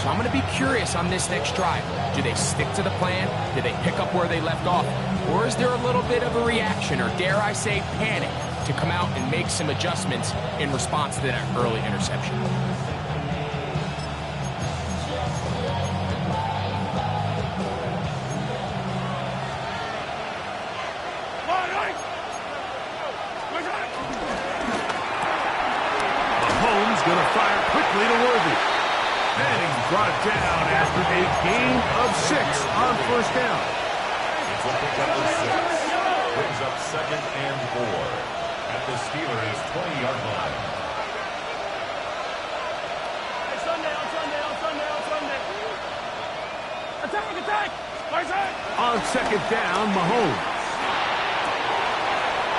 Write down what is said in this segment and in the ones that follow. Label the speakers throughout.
Speaker 1: So I'm going to be curious on this next drive. Do they stick to the plan? Do they pick up where they left off? Or is there a little bit of a reaction, or dare I say panic, to come out and make some adjustments in response to that early interception?
Speaker 2: Going to fire quickly to Worthy. And he's brought down after a gain of 6 on first down.
Speaker 3: It's a pickup of 6. Brings up 2nd and 4 at the Steelers' 20-yard line.
Speaker 4: Attack!
Speaker 2: On 2nd down, Mahomes.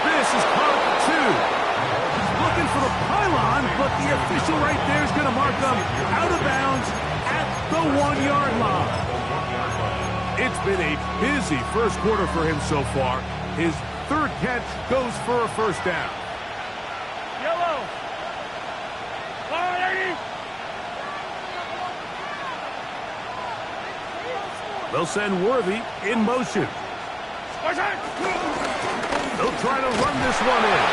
Speaker 2: This is caught at 2. Looking for the pylon, but the official right there is going to mark them out of bounds at the 1-yard line. It's been a busy first quarter for him so far. His 3rd catch goes for a first down.
Speaker 4: Yellow!
Speaker 2: They'll send Worthy in motion. They'll try to run this one in.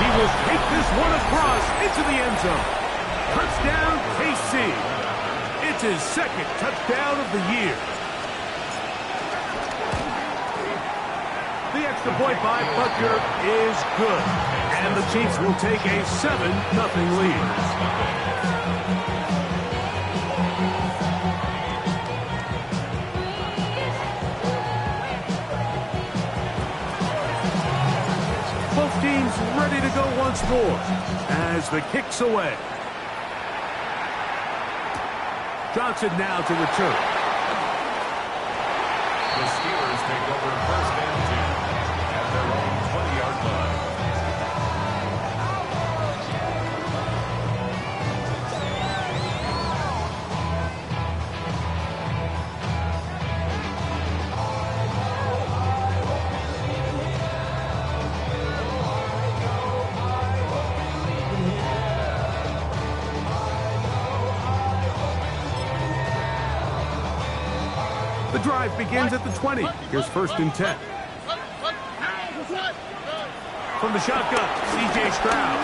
Speaker 2: He will take this one across into the end zone. Touchdown, KC. It's his 2nd touchdown of the year. The extra point by Butker is good. And the Chiefs will take a 7-0 lead. Teams ready to go once more as the kick's away. Johnson now to return.
Speaker 3: The Steelers take over 1st and 2 at their own 20-yard line.
Speaker 2: The drive begins at the 20. Here's 1st and 10. From the shotgun, C.J. Stroud.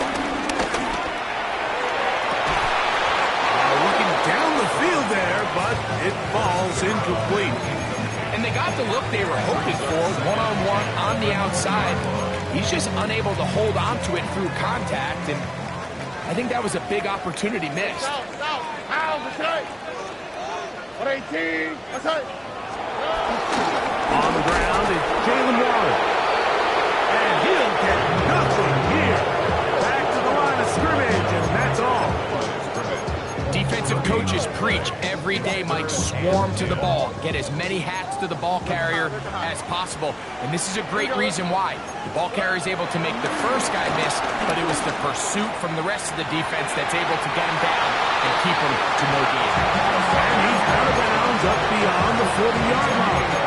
Speaker 2: Looking down the field there, but it falls incomplete.
Speaker 1: And they got the look they were hoping for, one-on-one on the outside. He's just unable to hold on to it through contact, and I think that was a big opportunity missed.
Speaker 2: On the ground is Jalen Waller. And he'll get nothing here. Back to the line of scrimmage, and that's all.
Speaker 1: Defensive coaches preach every day, Mike, swarm to the ball. Get as many hats to the ball carrier as possible. And this is a great reason why. The ball carrier is able to make the first guy miss, but it was the pursuit from the rest of the defense that's able to get him down and keep him to no gain.
Speaker 2: And he's out of bounds up beyond the 40-yard line.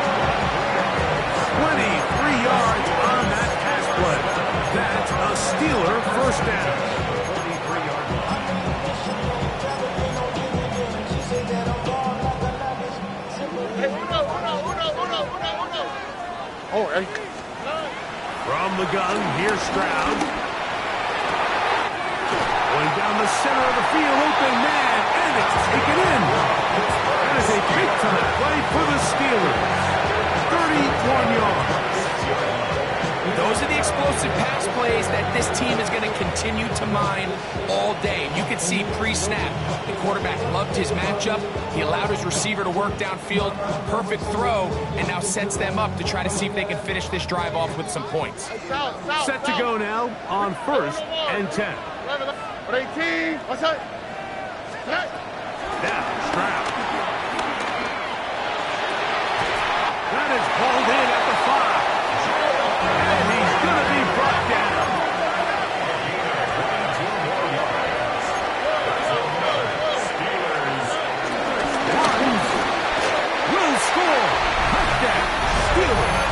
Speaker 2: 23 yards on that pass play. That's a Steeler first down. From the gun, here's Stroud. Going down the center of the field, open man, and it's taken in. That is a big-time play for the Steelers. 31 yards.
Speaker 1: Those are the explosive pass plays that this team is going to continue to mine all day. You can see pre-snap, the quarterback loved his matchup. He allowed his receiver to work downfield, perfect throw, and now sets them up to try to see if they can finish this drive off with some points.
Speaker 2: Set to go now on 1st and 10. Now Stroud. That is pulled in at the 5. And he's going to be brought down. Runs. Will score. Touchdown. Steelers.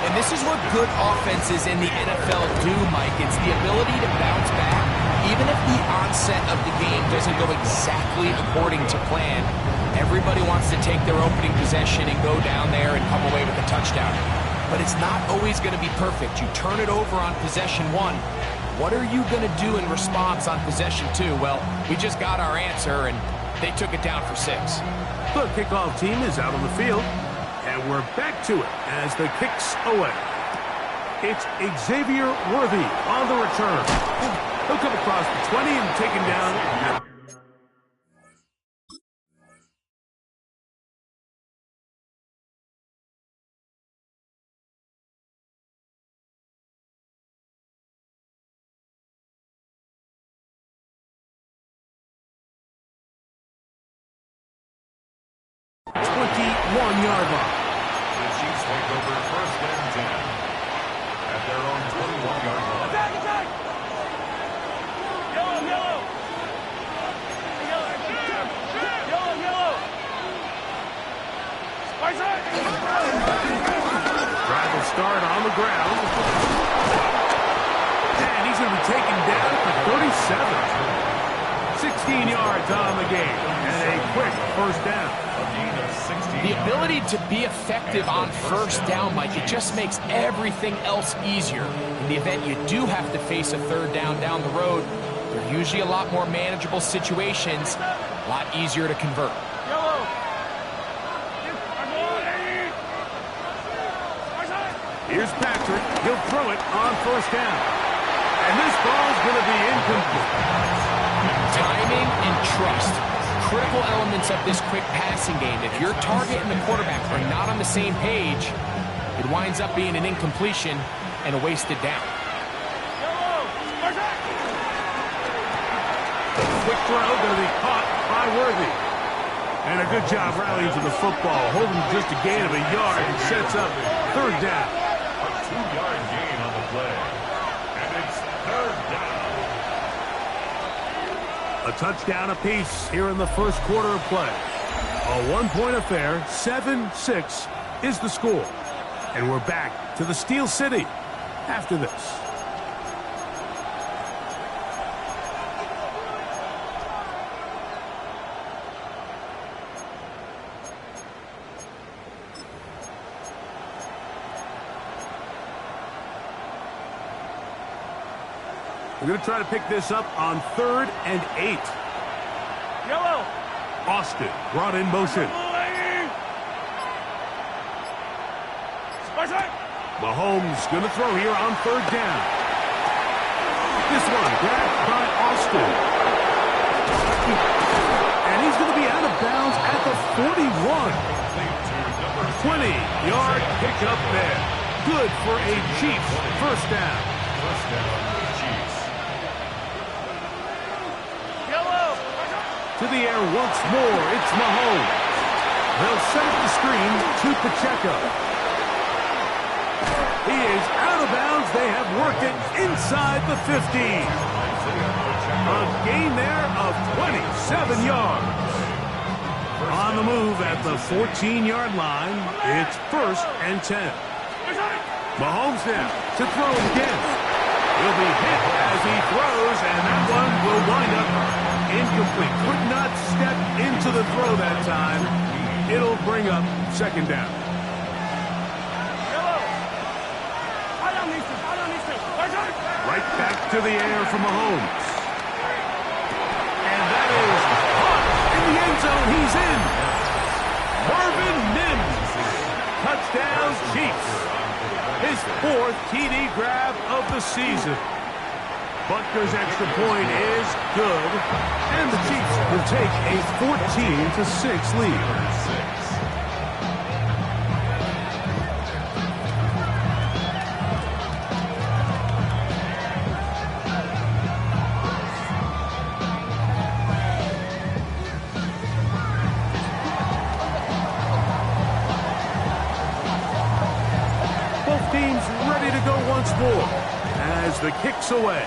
Speaker 1: And this is what good offenses in the NFL do, Mike. It's the ability to bounce back even if the onset of the game doesn't go exactly according to plan, everybody wants to take their opening possession and go down there and come away with a touchdown. But it's not always going to be perfect. You turn it over on possession 1. What are you going to do in response on possession 2? Well, we just got our answer, and they took it down for 6.
Speaker 2: The kickoff team is out on the field, and we're back to it as the kick's away. It's Xavier Worthy on the return. He'll come across the 20 and taken down. One-yard line.
Speaker 3: The Chiefs take over first and 10 at their own 21-yard line.
Speaker 4: Attack, attack! Yellow, yellow! Yellow, yellow! Right side!
Speaker 2: Drive will start on the ground. And he's going to be taken down for 37. 16 yards on the game. And a quick first down.
Speaker 1: The ability to be effective on first down, Mike, it just makes everything else easier. In the event you do have to face a third down the road, they're usually a lot more manageable situations, a lot easier to convert.
Speaker 4: Yellow!
Speaker 2: Here's Patrick. He'll throw it on first down. And this ball's going to be incomplete.
Speaker 1: Timing and trust. Critical elements of this quick passing game. If your target and the quarterback are not on the same page, it winds up being an incompletion and a wasted down.
Speaker 2: Quick throw going to be caught by Worthy. And a good job rallying to the football, holding just a gain of a yard and sets up third down.
Speaker 3: A 2-yard gain on the play. And it's third down.
Speaker 2: A touchdown apiece here in the first quarter of play. A one-point affair, 7-6 is the score. And we're back to the Steel City after this. We're going to try to pick this up on 3rd and 8.
Speaker 4: Yellow!
Speaker 2: Austin brought in motion.
Speaker 4: Right side!
Speaker 2: Mahomes going to throw here on 3rd down. This one grabbed by Austin. And he's going to be out of bounds at the 41. 20-yard pickup there. Good for a Chiefs first down.
Speaker 3: First down, Chiefs.
Speaker 2: To the air once more, it's Mahomes. They'll set up the screen to Pacheco. He is out of bounds. They have worked it inside the 15. A gain there of 27 yards. On the move at the 14-yard line, it's 1st and 10. Mahomes now to throw again. He'll be hit as he throws, and that one will wind up incomplete. Could not step into the throw that time. It'll bring up 2nd down. Right back to the air for Mahomes. And that is caught in the end zone. He's in. Marvin Mims. Touchdown Chiefs. His 4th TD grab of the season. Butker's extra point is good, and the Chiefs will take a 14-6 lead. Both teams ready to go once more as the kick's away.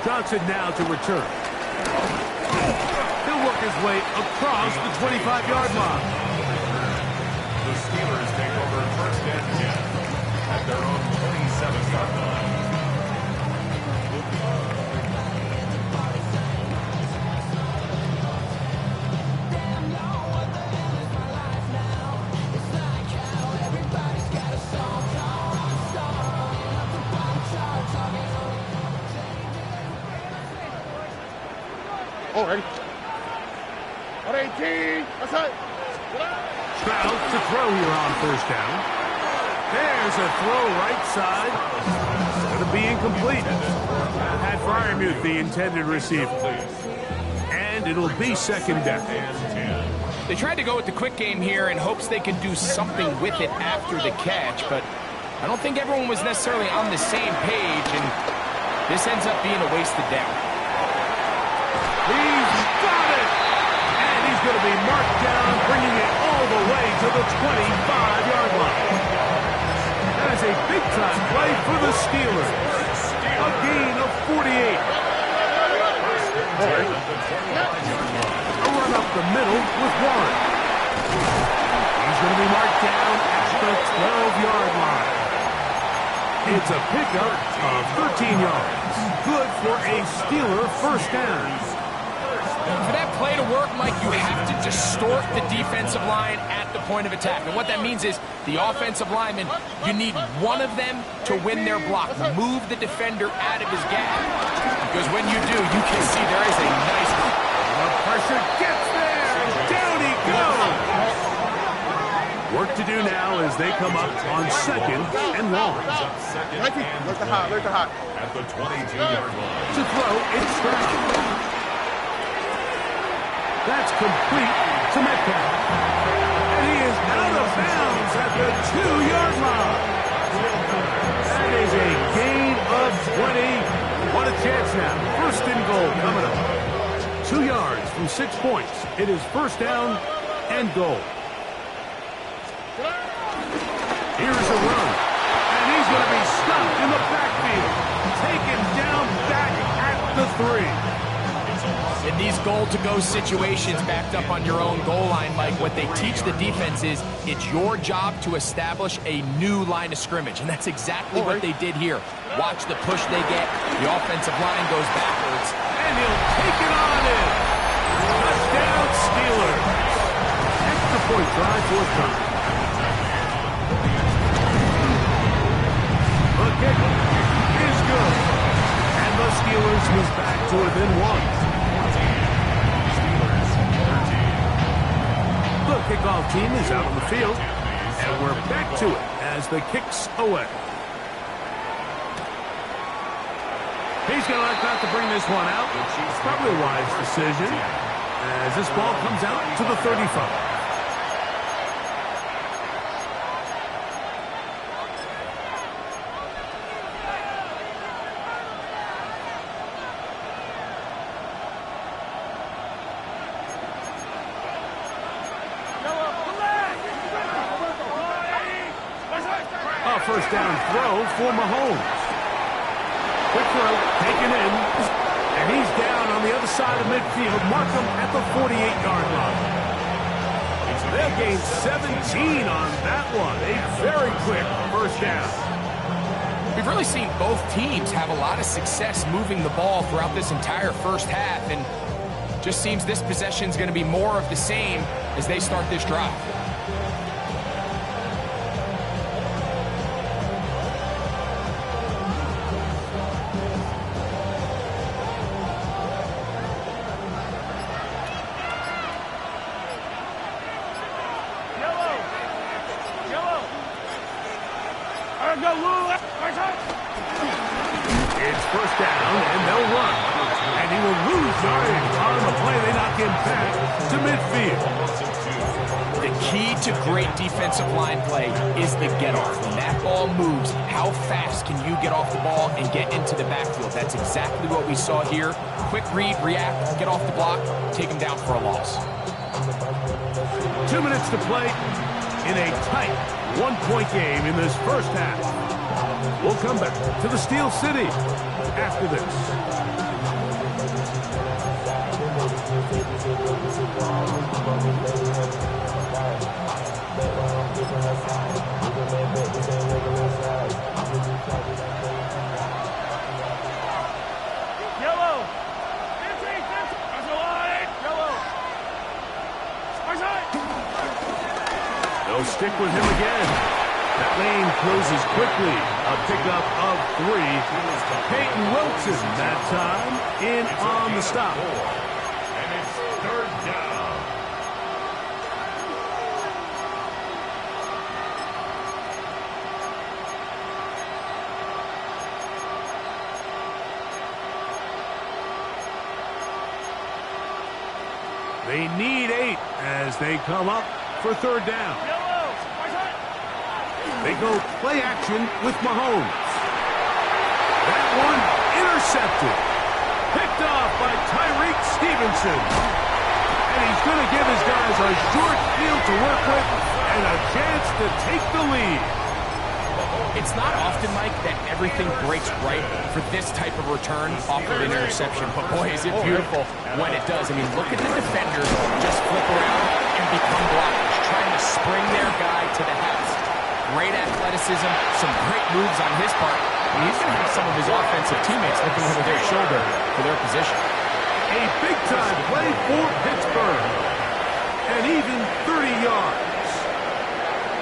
Speaker 2: Johnson now to return. He'll work his way across the 25-yard line.
Speaker 3: The Steelers take over first and 10 at their own 27-yard line.
Speaker 5: ready. 118. Outside.
Speaker 2: Stroud to throw here on first down. There's a throw right side. Going to be incomplete. Pat Fryermuth, the intended receiver. And it'll be second down.
Speaker 1: They tried to go with the quick game here in hopes they could do something with it after the catch, but I don't think everyone was necessarily on the same page, and this ends up being a wasted down.
Speaker 2: He's got it! And he's going to be marked down, bringing it all the way to the 25-yard line. That is a big-time play for the Steelers. A gain of 48. A run up the middle with Warren. He's going to be marked down at the 12-yard line. It's a pickup of 13 yards. Good for a Steeler first down.
Speaker 1: For that play to work, Mike, you have to distort the defensive line at the point of attack. And what that means is the offensive lineman, you need one of them to win their block. Move the defender out of his gap. Because when you do, you can see there is a nice...
Speaker 2: The pressure gets there, and down he goes. Work to do now as they come up on second and long.
Speaker 5: Where's the hot? Where's the hot?
Speaker 3: At the 22-yard line.
Speaker 2: To throw, it's Stroud. That's complete to Metcalf. And he is out of bounds at the 2-yard line. That is a gain of 20. What a chance now. First and goal coming up. 2 yards from 6 points. It is first down and goal. Here's a run. And he's going to be stopped in the backfield. Taken down back at the 3.
Speaker 1: In these goal-to-go situations backed up on your own goal line, Mike, what they teach the defense is it's your job to establish a new line of scrimmage, and that's exactly what they did here. Watch the push they get. The offensive line goes backwards.
Speaker 2: And he'll take it on in. Touchdown, Steelers. Extra point drive forthcoming. The kick is good. And the Steelers move back to within 1. The kickoff team is out on the field, and we're back to it as the kick's away. He's going to like not to bring this one out. Probably a wise decision as this ball comes out to the 35. First down throw for Mahomes. Quick throw, taken in, and he's down on the other side of midfield. Mark him at the 48-yard line. They'll gain 17 on that one. A very quick first down.
Speaker 1: We've really seen both teams have a lot of success moving the ball throughout this entire first half, and just seems this possession is going to be more of the same as they start this drive.
Speaker 2: It's first down, and they'll run. And he will lose yardage on the play. They knock him back to midfield.
Speaker 1: The key to great defensive line play is the get-off. When that ball moves, how fast can you get off the ball and get into the backfield? That's exactly what we saw here. Quick read, react, get off the block, take him down for a loss.
Speaker 2: 2 minutes to play in a tight one-point game in this first half. We'll come back to the Steel City after this.
Speaker 4: Yellow. That's a line. Yellow.
Speaker 2: They'll stick with him again. That lane closes quickly. A pickup of 3. Peyton Wilson that time in on the stop.
Speaker 3: third down.
Speaker 2: They need 8 as they come up for third down. They go play action with Mahomes. That one intercepted. Picked off by Tyreek Stevenson. And he's going to give his guys a short field to work with and a chance to take the lead.
Speaker 1: It's not often, Mike, that everything breaks right for this type of return off of an interception. But, boy, is it beautiful when it does. I mean, look at the defenders just flip around and become blockers, trying to spring their guy to the house. Great athleticism, some great moves on his part. And he's going to have some of his offensive teammates looking over their shoulder for their position.
Speaker 2: A big-time play for Pittsburgh. And even 30 yards.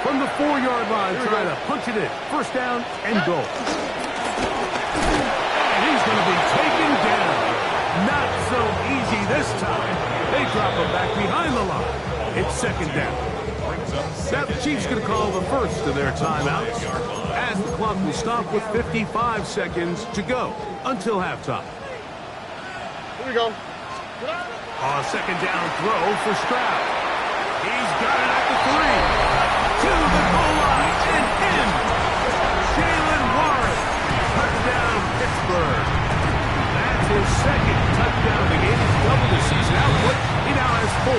Speaker 2: From the 4-yard line, trying to punch it in. First down and goal. And he's going to be taken down. Not so easy this time. They drop him back behind the line. It's second down. Now the Chiefs going to call the first of their timeouts. As the clock will stop with 55 seconds to go until halftime.
Speaker 5: Here we go.
Speaker 2: A second down throw for Stroud. He's got it at the 3. To the goal line and in. Jalen Warren. Touchdown, Pittsburgh. That's his second touchdown of the game. He's doubled his season output. He now has 4.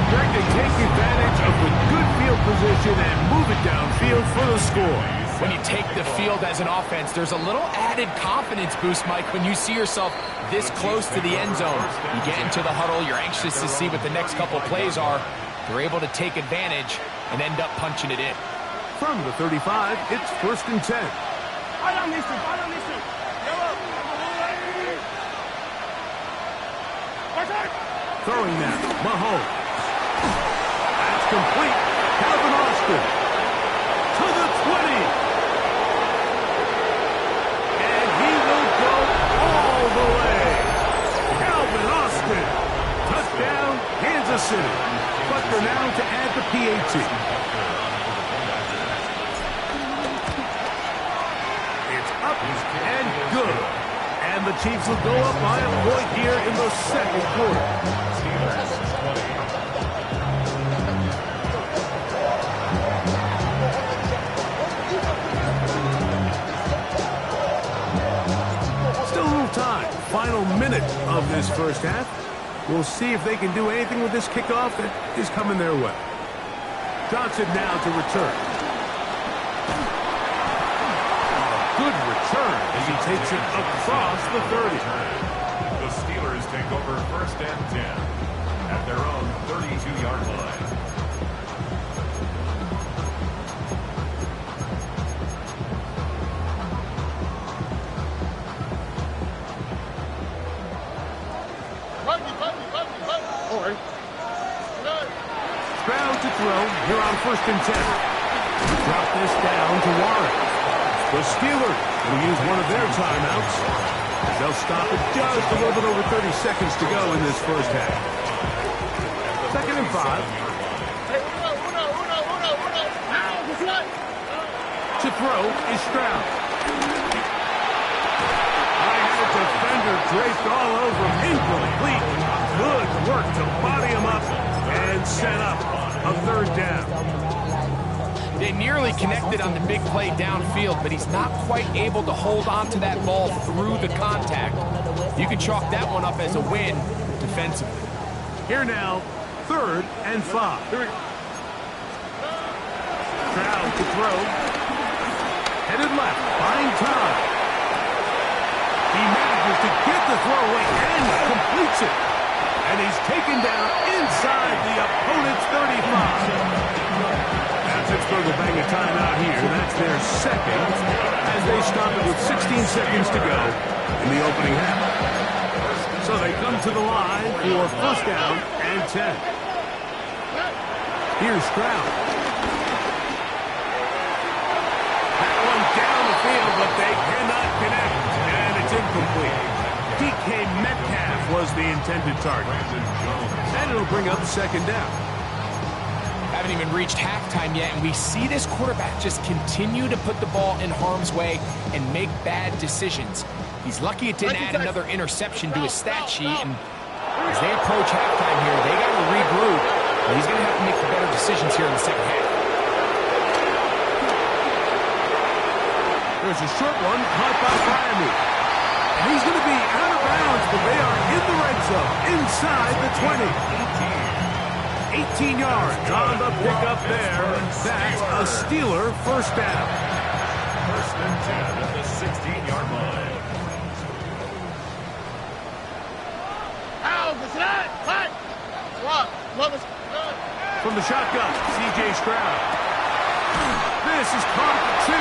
Speaker 2: Trying to take advantage of the good field position and move it downfield for the score.
Speaker 1: When you take the field as an offense, there's a little added confidence boost, Mike, when you see yourself this close to the end zone. You get into the huddle, you're anxious to see what the next couple plays are. They're able to take advantage and end up punching it in.
Speaker 2: From the 35, it's first and 10. Throwing now, Mahomes. That's complete. Calvin Austin to the 20. And he will go all the way. Calvin Austin. Touchdown, Kansas City. Butker now to add the PAT. It's up and good. And the Chiefs will go up by a point here in the second quarter. Still a little time. Final minute of this first half. We'll see if they can do anything with this kickoff that is coming their way. Johnson now to return. Good return as he takes it across the 30.
Speaker 3: The Steelers take over first and 10 at their own 32-yard line.
Speaker 2: Stroud to throw here on first and 10. Drop this down to Warren. The Steelers will use one of their timeouts. They'll stop it just a little bit over 30 seconds to go in this first half. Second and 5. To throw is Stroud. I had a defender draped all over him. Incomplete. Good work to body him up and set up a third down.
Speaker 1: They nearly connected on the big play downfield, but he's not quite able to hold on to that ball through the contact. You can chalk that one up as a win defensively.
Speaker 2: Here now, third and 5. Stroud to throw. Headed left, buying time. He manages to get the throw away and completes it. And he's taken down inside the opponent's 35. Pittsburgh will bang a timeout here. That's their second as they stop it with 16 seconds to go in the opening half. So they come to the line for first down and 10. Here's Stroud. That one down the field, but they cannot connect. And it's incomplete. DK Metcalf was the intended target. And it'll bring up second down.
Speaker 1: Haven't even reached halftime yet, and we see this quarterback just continue to put the ball in harm's way and make bad decisions. He's lucky it didn't add another interception to his stat sheet, and as they approach halftime here, they got to regroup, and he's going to have to make better decisions here in the second half.
Speaker 2: There's a short one caught by Viking. And he's going to be out of bounds, but they are in the red zone, inside the 20. 18 yards on the pickup there. That's a Steeler first down.
Speaker 3: First and 10 at the 16-yard line.
Speaker 2: From the shotgun, C.J. Stroud. This is caught at 2.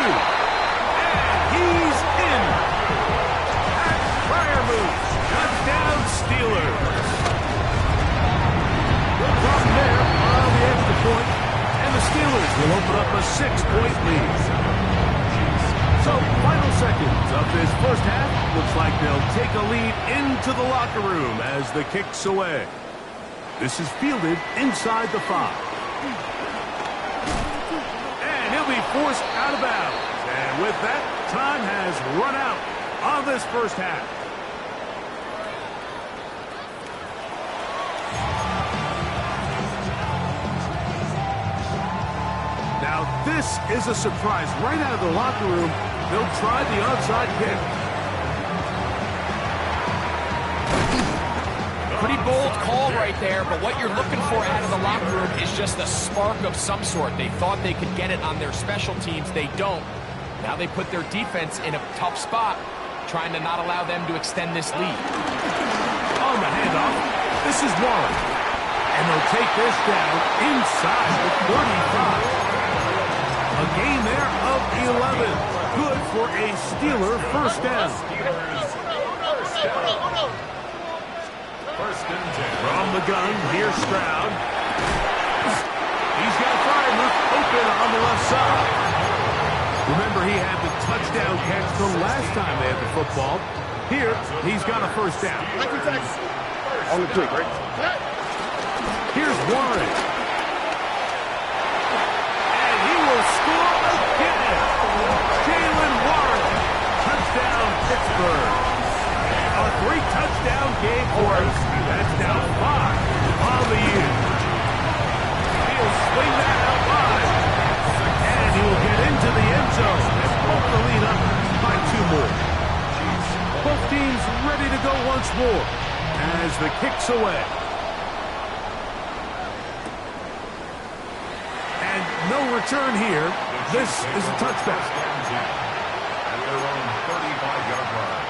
Speaker 2: And he's in. At Fryer moves. Touchdown Steelers. No problem there on the extra point. And the Steelers will open up a 6-point lead. So, final seconds of this first half. Looks like they'll take a lead into the locker room as the kick's away. This is fielded inside the 5. And he'll be forced out of bounds. And with that, time has run out on this first half. Now, this is a surprise. Right out of the locker room, they'll try the onside kick.
Speaker 1: Pretty bold call right there, but what you're looking for out of the locker room is just a spark of some sort. They thought they could get it on their special teams. They don't. Now they put their defense in a tough spot, trying to not allow them to extend this lead.
Speaker 2: On the handoff, this is Warren. And they'll take this down inside the 35. A gain there of 11. Good for a Steeler first down.
Speaker 3: First and 10.
Speaker 2: From the gun, here's Stroud. He's got Freiermuth open on the left side. Remember, he had the touchdown catch the last time they had the football. Here, he's got a first down.
Speaker 5: On the click, right?
Speaker 2: Here's Warren. And he will score again. Jalen Warren. Touchdown, Pittsburgh. A 3-touchdown game for us. That's now 5 on the year. He'll swing that out wide. And he will get into the end zone and pump the lead up by 2 more. Both teams ready to go once more as the kick's away. And no return here. This is a touchback.
Speaker 3: At their own 35-yard line.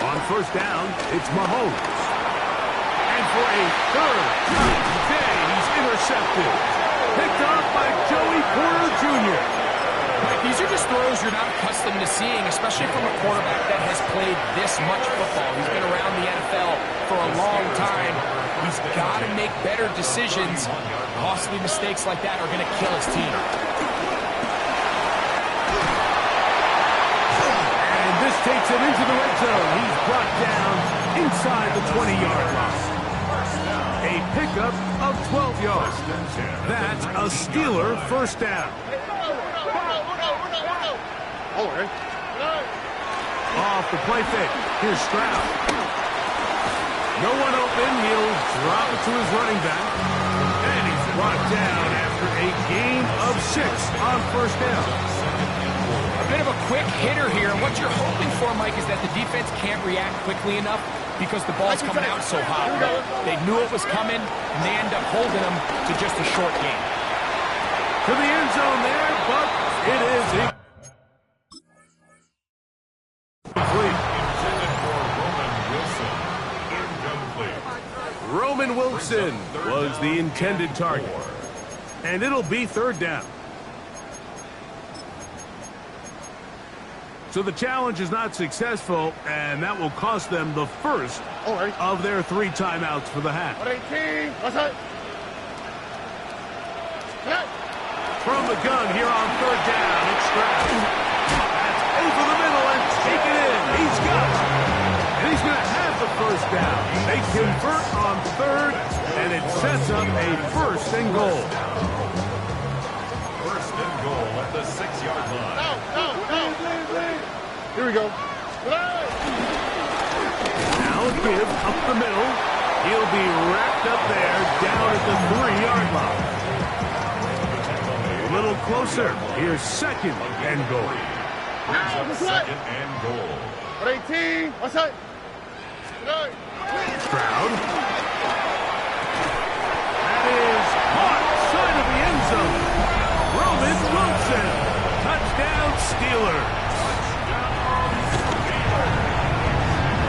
Speaker 3: On first down, it's Mahomes. And for a third time today, he's intercepted. Picked off by Joey Porter Jr.
Speaker 1: Mike, these are just throws you're not accustomed to seeing, especially from a quarterback that has played this much football. He's been around the NFL for a long time. He's got to make better decisions. Costly mistakes like that are going to kill his team.
Speaker 2: This takes it into the red zone. He's brought down inside the 20-yard line. A pickup of 12 yards. That's a Steeler first down. Off the play fake. Here's Stroud. No one open. He'll drop it to his running back. And he's brought down after a gain of 6 on first down.
Speaker 1: A bit of a quick hitter here. What you're hoping for, Mike, is that the defense can't react quickly enough because the ball's coming out so hot. They knew it was coming, and they end up holding them to just a short gain.
Speaker 2: To the end zone there, but it is incomplete.
Speaker 3: Intended for Roman Wilson. Incomplete.
Speaker 2: Roman Wilson was the intended target. And it'll be third down. So the challenge is not successful, and that will cost them the first of their 3 timeouts for the half. From the gun here on third down, it's Stroud. That's over the middle and take it in. He's got it. And he's going to have the first down. They convert on third, and it sets up a first and goal.
Speaker 3: First and goal at the 6-yard line.
Speaker 5: Here we go.
Speaker 2: Now a give up the middle. He'll be wrapped up there down at the 3-yard line. A little closer. Here's second and goal.
Speaker 3: Second and goal.
Speaker 5: 18. What's that?
Speaker 2: Stroud. That is caught side of the end zone. Roman Wilson. Touchdown Steelers.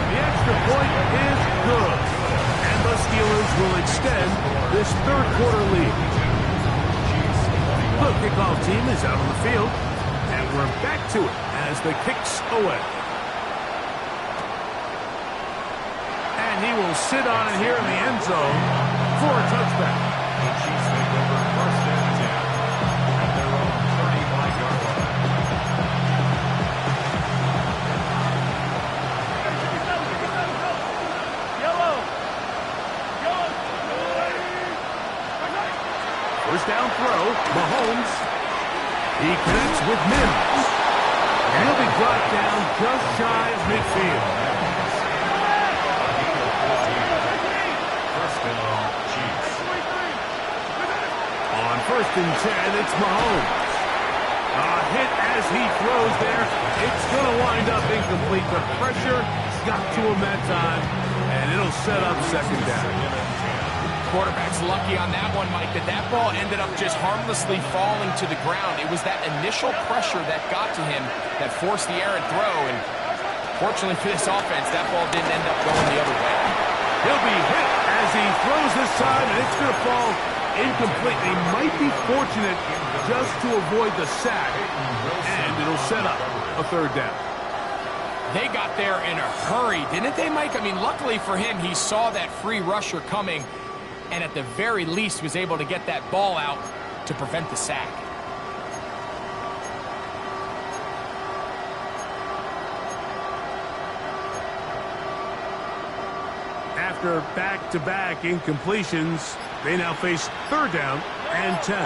Speaker 2: The extra point is good. And the Steelers will extend this third quarter lead. The kickoff team is out on the field. And we're back to it as the kick's away. And he will sit on it here in the end zone for a touchback.
Speaker 3: The Chiefs take over first and 10 at their own 35-yard line.
Speaker 2: First down throw, Mahomes. He connects with Mims. And he'll be brought down just shy of midfield.
Speaker 3: First down, Chiefs.
Speaker 2: On first and 10, it's Mahomes. A hit as he throws there. It's going to wind up incomplete. The pressure got to him that time, and it'll set up second down.
Speaker 1: Quarterback's lucky on that one, Mike, that ball ended up just harmlessly falling to the ground. It was that initial pressure that got to him that forced the errant throw, and fortunately for this offense, that ball didn't end up going the other way.
Speaker 2: He'll be hit as he throws this time, and it's going to fall incomplete. They might be fortunate just to avoid the sack, and it'll set up a third down.
Speaker 1: They got there in a hurry, didn't they, Mike? I mean, luckily for him, he saw that free rusher coming, and at the very least was able to get that ball out to prevent the sack.
Speaker 2: After back-to-back incompletions, they now face third down and 10.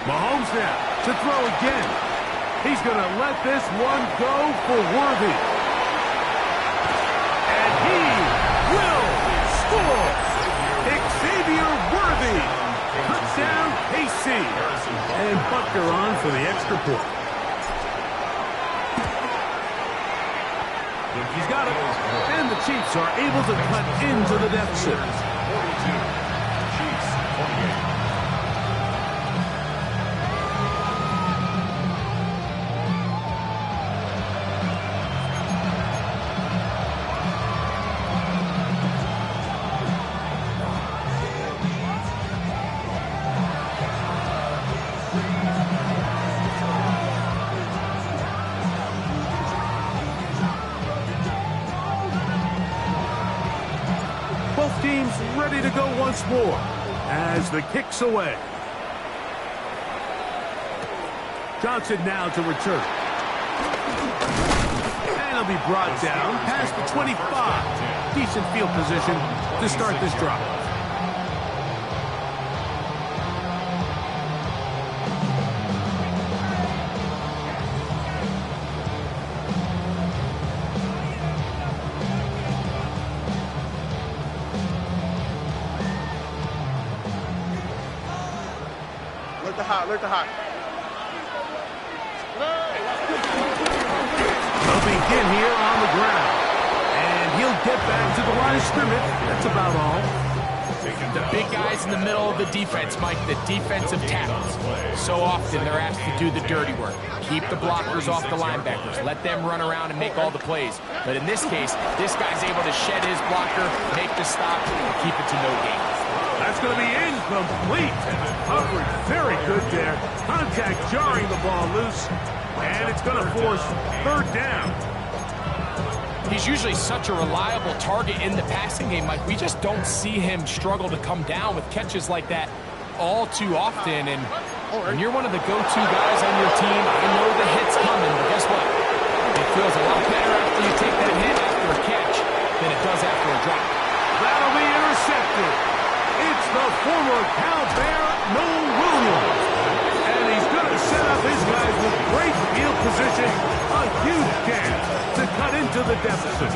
Speaker 2: Mahomes now to throw again. He's going to let this one go for Worthy. And he will score. Xavier Worthy. Touchdown, KC. And Butker on for the extra point. He's got it. And the Chiefs are able to cut into the deficit.
Speaker 3: 42. Chiefs 28.
Speaker 2: Both teams ready to go once more as the kick's away. Johnson now to return. And he'll be brought down past the 25. Decent field position to start this drive.
Speaker 5: Alert the hot.
Speaker 2: They'll begin here on the ground. And he'll get back to the line of scrimmage. That's about all.
Speaker 1: The big guys in the middle of the defense, Mike, the defensive tackles. So often they're asked to do the dirty work. Keep the blockers off the linebackers. Let them run around and make all the plays. But in this case, this guy's able to shed his blocker, make the stop, and keep it to no gain.
Speaker 2: That's going to be incomplete. Coverage very good there. Contact jarring the ball loose. And it's going to force third down.
Speaker 1: He's usually such a reliable target in the passing game, Mike. We just don't see him struggle to come down with catches like that all too often. And when you're one of the go-to guys on your team, I know the hit's coming, but guess what? It feels a lot better after you take that hit after a catch than it does after a drop.
Speaker 2: That'll be intercepted. It's the former Cal Bear, Noel Williams. And he's going to set up his guys with great field position. A huge chance to cut into the deficit.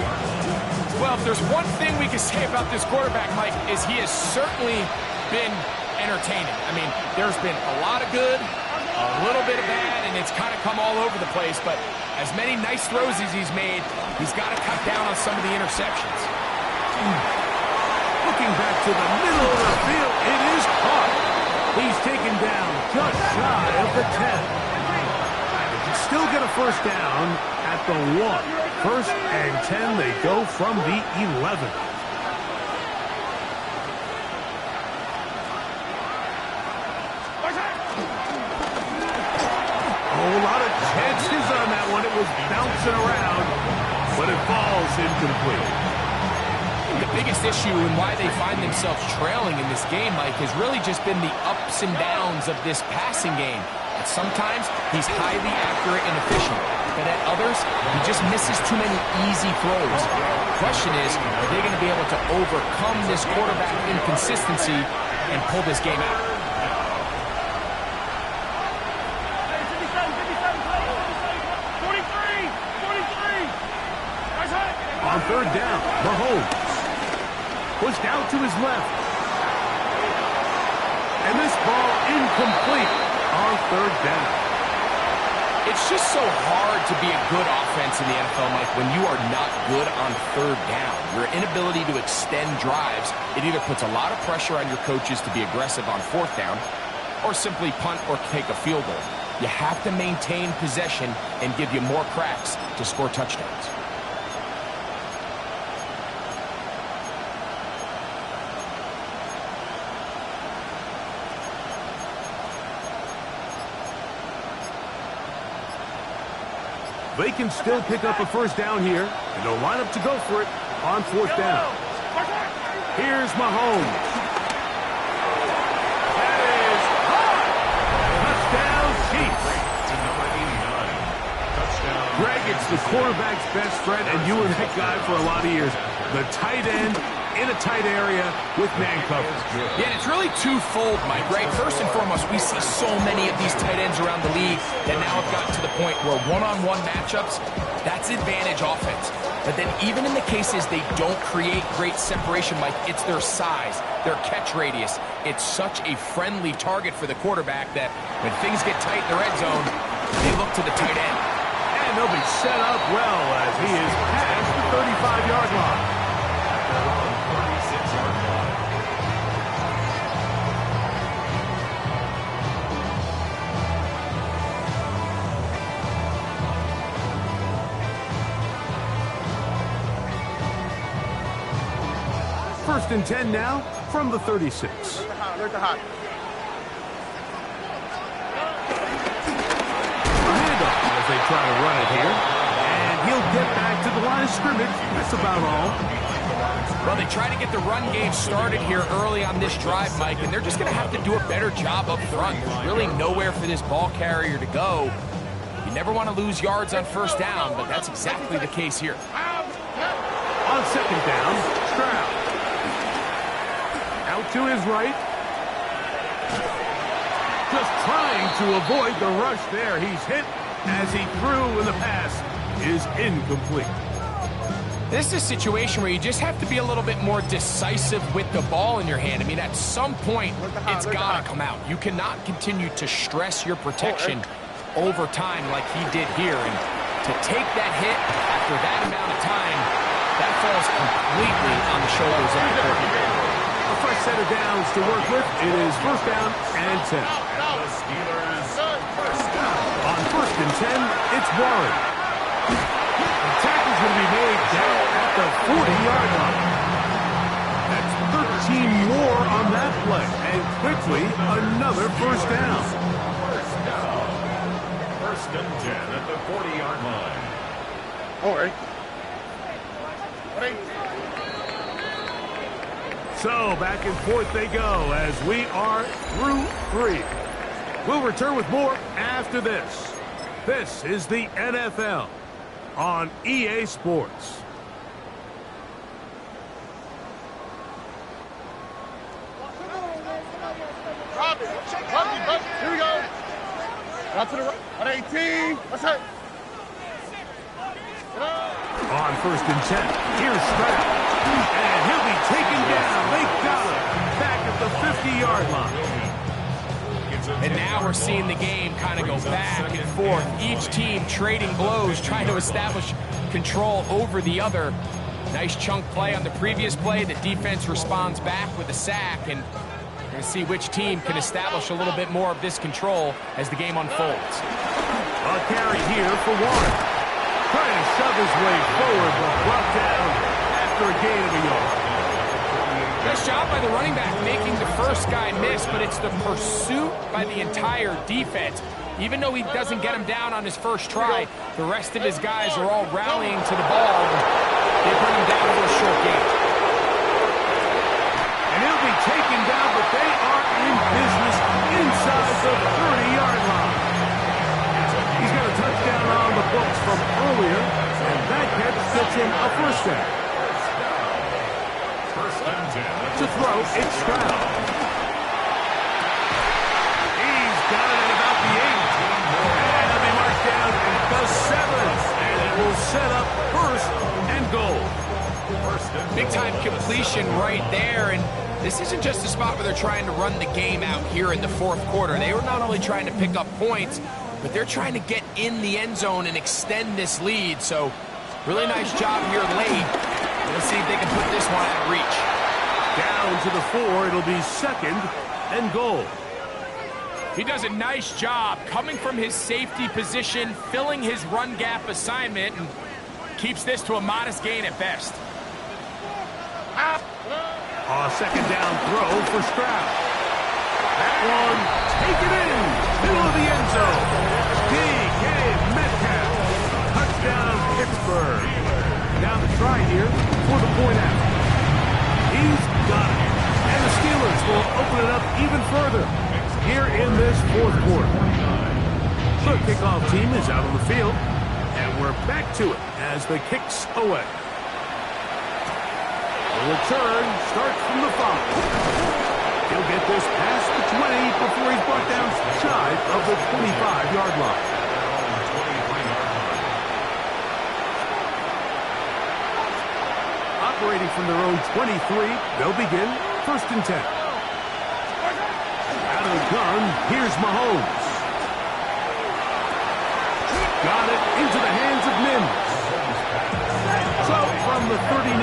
Speaker 1: Well, if there's one thing we can say about this quarterback, Mike, is he has certainly been entertaining. I mean, there's been a lot of good, a little bit of bad, and it's kind of come all over the place. But as many nice throws as he's made, he's got to cut down on some of the interceptions.
Speaker 2: Looking back to the middle of the field, it is caught. He's taken down just shy of the 10. They can still get a first down at the 1. First and 10, they go from the 11. A lot of chances on that one. It was bouncing around, but it falls incomplete.
Speaker 1: The biggest issue and why they find themselves trailing in this game, Mike, has really just been the ups and downs of this passing game. And sometimes he's highly accurate and efficient, but at others, he just misses too many easy throws. The question is, are they going to be able to overcome this quarterback inconsistency and pull this game out?
Speaker 2: On third down, Mahomes pushed out to his left. And this ball incomplete on third down.
Speaker 1: It's just so hard to be a good offense in the NFL, Mike, when you are not good on third down. Your inability to extend drives, it either puts a lot of pressure on your coaches to be aggressive on fourth down or simply punt or take a field goal. You have to maintain possession and give you more cracks to score touchdowns.
Speaker 2: They can still pick up a first down here, and they'll line up to go for it on fourth down. Here's Mahomes. That is touchdown, Chiefs. Greg, it's the quarterback's best friend, and you were that guy for a lot of years. The tight end in a tight area with man coverage.
Speaker 1: Yeah, and it's really twofold, Mike, right? First and foremost, we see so many of these tight ends around the league that now have gotten to the point where one-on-one matchups, that's advantage offense. But then even in the cases they don't create great separation, Mike, it's their size, their catch radius. It's such a friendly target for the quarterback that when things get tight in the red zone, they look to the tight end.
Speaker 2: And they'll be set up well as he is past the 35-yard line. First and 10 now from the 36.
Speaker 5: Alert the hot.
Speaker 2: A handoff as they try to run it here. And he'll get back to the line of scrimmage. That's about all.
Speaker 1: Well, they try to get the run game started here early on this drive, Mike, and they're just going to have to do a better job up front. There's really nowhere for this ball carrier to go. You never want to lose yards on first down, but that's exactly the case here.
Speaker 2: On second down, Stroud. Out to his right. Just trying to avoid the rush there. He's hit as he threw, and the pass is incomplete.
Speaker 1: This is a situation where you just have to be a little bit more decisive with the ball in your hand. I mean, at some point, it's got to come out. You cannot continue to stress your protection over time like he did here. And to take that hit after that amount of time, that falls completely on the shoulders of the quarterback.
Speaker 2: A fresh set of downs to work with. It is first down and 10. On first and 10, it's Warren. The tackle's going to be made down at the 40-yard line. That's 13 more on that play. And quickly, another first down.
Speaker 3: First and 10 at the 40-yard line.
Speaker 5: All right.
Speaker 2: So back and forth they go as we are through 3. We'll return with more after this. This is the NFL on EA Sports.
Speaker 5: Here we go. Out to the right. On 18. What's that?
Speaker 2: On 1st and 10, here's Stroud. And he'll be taken down. They got him back at the 50-yard line.
Speaker 1: And now we're seeing the game kind of go back and forth. Each team trading blows, trying to establish control over the other. Nice chunk play on the previous play. The defense responds back with a sack, and we're going to see which team can establish a little bit more of this control as the game unfolds.
Speaker 2: A carry here for Warren. Trying to shove his way forward, but brought down after a gain of a yard.
Speaker 1: Nice job by the running back making the first guy miss, but it's the pursuit by the entire defense. Even though he doesn't get him down on his first try, the rest of his guys are all rallying to the ball. They bring him down for a short game.
Speaker 2: And he'll be taken down, but they are in business inside the 30-yard line. He's got a touchdown on the books from earlier, and that catch gets him a first down. To throw, it's Stroud. He's got it at about the 8. And he'll be marked down at the 7. And it will set up 1st and goal.
Speaker 1: Big-time completion right there, and this isn't just a spot where they're trying to run the game out here in the 4th quarter. They were not only trying to pick up points, but they're trying to get in the end zone and extend this lead. So really nice job here late. Let's see if they can put this one out of reach.
Speaker 2: Down to the 4, it'll be 2nd and goal.
Speaker 1: He does a nice job coming from his safety position, filling his run gap assignment, and keeps this to a modest gain at best.
Speaker 2: A 2nd down throw for Stroud. That one taken in, middle of the end zone. DK Metcalf, touchdown Pittsburgh. Now the try here for the point out. He's got it. And the Steelers will open it up even further here in this 4th quarter. The kickoff team is out on the field, and we're back to it as the kick's away. The return starts from the 5. He'll get this past the 20 before he's brought down shy of the 25-yard line. Operating from their own 23, they'll begin 1st and 10. Out of the gun, here's Mahomes. Got it into the hands of Mims. So from the 39,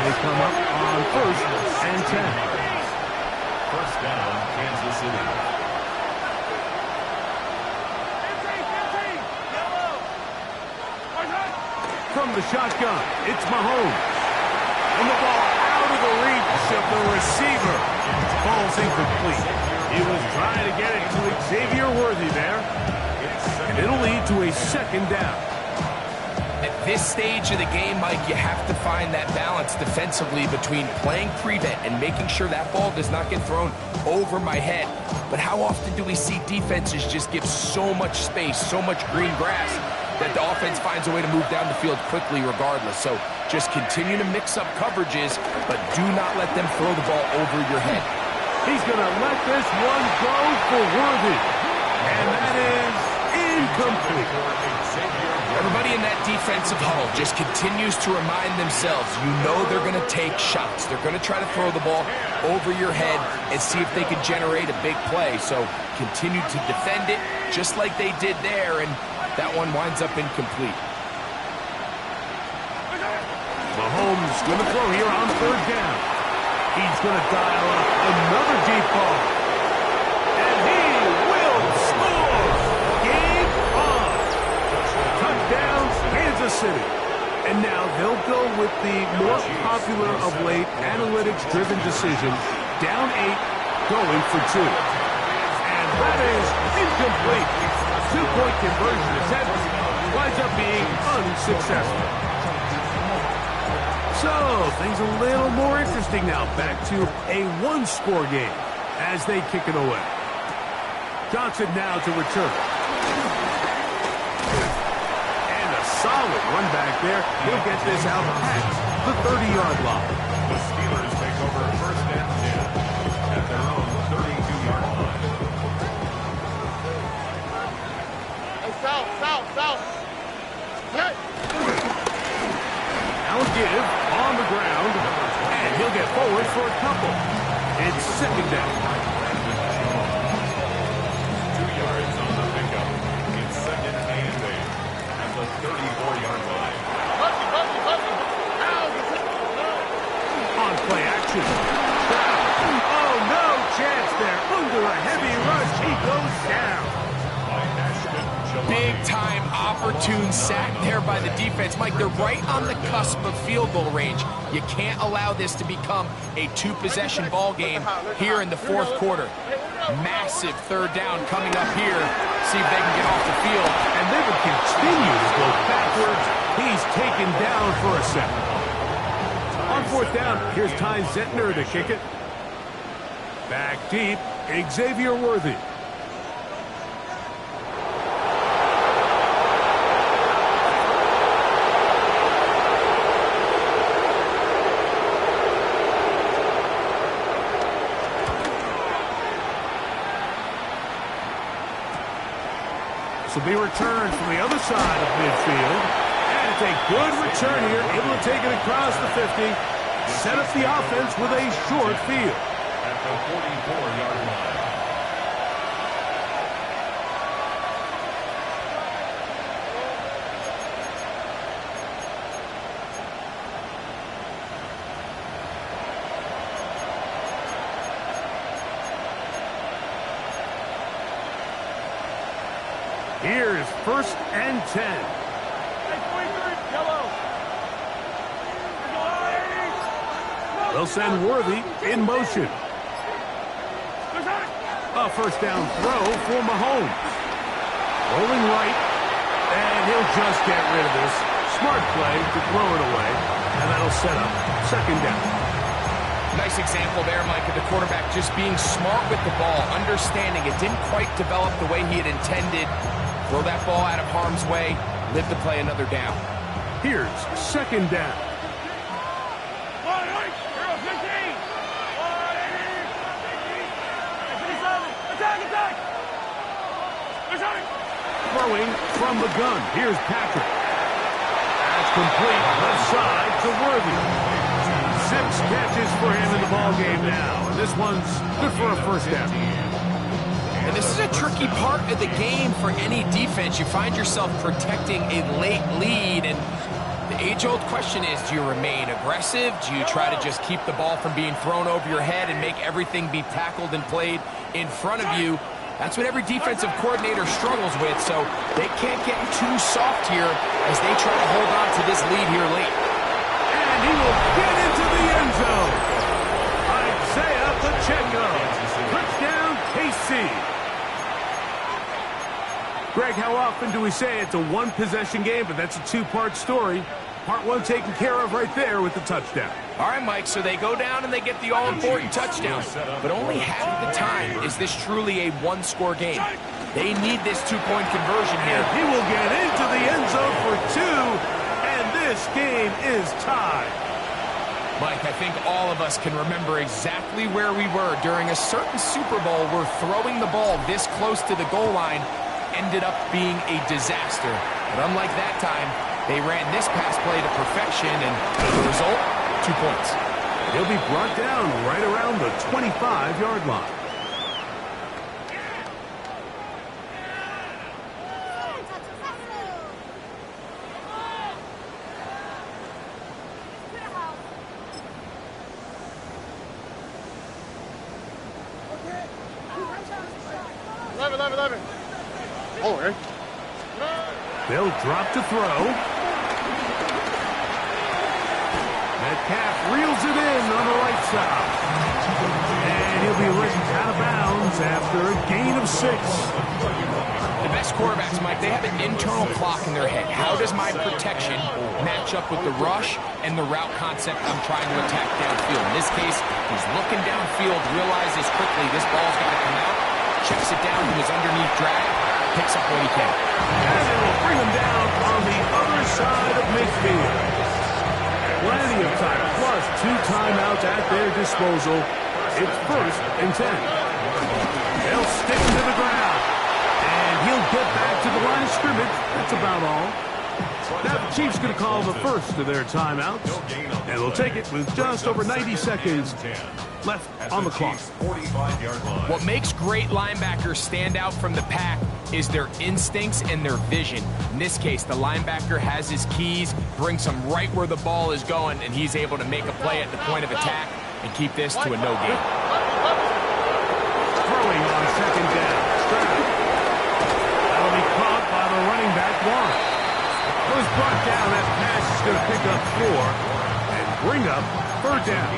Speaker 2: they come up on 1st and 10.
Speaker 3: 1st down, Kansas City.
Speaker 2: From the shotgun, it's Mahomes. And the ball out of the reach of the receiver. Ball's incomplete. He was trying to get it to Xavier Worthy there. And it'll lead to a 2nd down.
Speaker 1: At this stage of the game, Mike, you have to find that balance defensively between playing prevent and making sure that ball does not get thrown over my head. But how often do we see defenses just give so much space, so much green grass, that the offense finds a way to move down the field quickly regardless? So just continue to mix up coverages, but do not let them throw the ball over your head.
Speaker 2: He's going to let this one go for Worthy. And that is incomplete.
Speaker 1: Everybody in that defensive huddle just continues to remind themselves, you know they're going to take shots. They're going to try to throw the ball over your head and see if they can generate a big play. So continue to defend it just like they did there, and that one winds up incomplete.
Speaker 2: Mahomes going to throw here on 3rd down. He's going to dial up another deep ball. And he will score! Game on! Touchdown, Kansas City. And now they'll go with the more popular of late analytics-driven decision. Down 8, going for 2. And that is incomplete. 2-point conversion attempt winds up being unsuccessful. So, things a little more interesting now. Back to a one-score game as they kick it away. Johnson now to return. And a solid run back there. He'll get this out past the 30-yard line.
Speaker 3: The Steelers take over first and 10 at their own 32-yard line.
Speaker 5: Hey, south. Hey.
Speaker 2: Now a give on the ground, and he'll get forward for a couple. It's second down.
Speaker 3: 2 yards on the pickup. It's second and 8 at the 34-yard line.
Speaker 2: On play action. Oh, no chance there. Under a heavy rush, he goes down.
Speaker 1: Big time opportune sack there by the defense. Mike, they're right on the cusp of field goal range. You can't allow this to become a two-possession ball game here in the fourth quarter. Massive third down coming up here. See if they can get off the field.
Speaker 2: And they would continue to go backwards. He's taken down for a second. On fourth down, here's Ty Zentner to kick it. Back deep, Xavier Worthy. This will be returned from the other side of midfield. And it's a good return here, able to take it across the 50. Set up the offense with a short field.
Speaker 3: At the 44-yard line.
Speaker 2: Here's first and 10. They'll send Worthy in motion. A first down throw for Mahomes. Rolling right, and he'll just get rid of this. Smart play to throw it away, and that'll set up second down.
Speaker 1: Nice example there, Mike, of the quarterback just being smart with the ball, understanding it didn't quite develop the way he had intended. Throw that ball out of harm's way, live to play another down.
Speaker 2: Here's second down. Throwing from the gun. Here's Patrick. That's complete. Left side to Worthy. 6 catches for him in the ballgame now. And this one's good for a first down.
Speaker 1: And this is a tricky part of the game for any defense. You find yourself protecting a late lead, and the age-old question is, do you remain aggressive? Do you try to just keep the ball from being thrown over your head and make everything be tackled and played in front of you? That's what every defensive coordinator struggles with, so they can't get too soft here as they try to hold on to this lead here late.
Speaker 2: And he will get into the end zone. Isaiah Pacheco. Touchdown, KC. Greg, how often do we say it's a one-possession game, but that's a two-part story? Part one taken care of right there with the touchdown.
Speaker 1: All right, Mike, so they go down and they get the all-important touchdown. But only half the time is this truly a one-score game. They need this two-point conversion here.
Speaker 2: And he will get into the end zone for 2, and this game is tied.
Speaker 1: Mike, I think all of us can remember exactly where we were during a certain Super Bowl where throwing the ball this close to the goal line ended up being a disaster. But unlike that time, they ran this pass play to perfection, and the result, 2 points.
Speaker 2: He'll be brought down right around the 25-yard line. They'll drop to throw. Metcalf reels it in on the right side. And he'll be written out of bounds after a gain of 6.
Speaker 1: The Best quarterbacks, Mike, they have an internal clock in their head. How does my protection match up with the rush and the route concept I'm trying to attack downfield? In this case, he's looking downfield, realizes quickly this ball's got to come out, checks it down to his underneath drag, picks up what he can.
Speaker 2: And it will bring him down on the other side of midfield. Plenty of time, plus 2 timeouts at their disposal. It's 1st and 10. They'll stick him to the ground. And he'll get back to the line of scrimmage. That's about all. Now the Chiefs going to call the first of their timeouts. And they'll take it with just over 90 seconds left on the clock.
Speaker 1: What makes great linebackers stand out from the pack is their instincts and their vision. In this case, the linebacker has his keys, brings him right where the ball is going, and he's able to make a play at the point of attack and keep this to a no gain.
Speaker 2: Throwing on 2nd down. That'll be caught by the running back, Warren. It was brought down. That pass is going to pick up 4 and bring up 3rd down.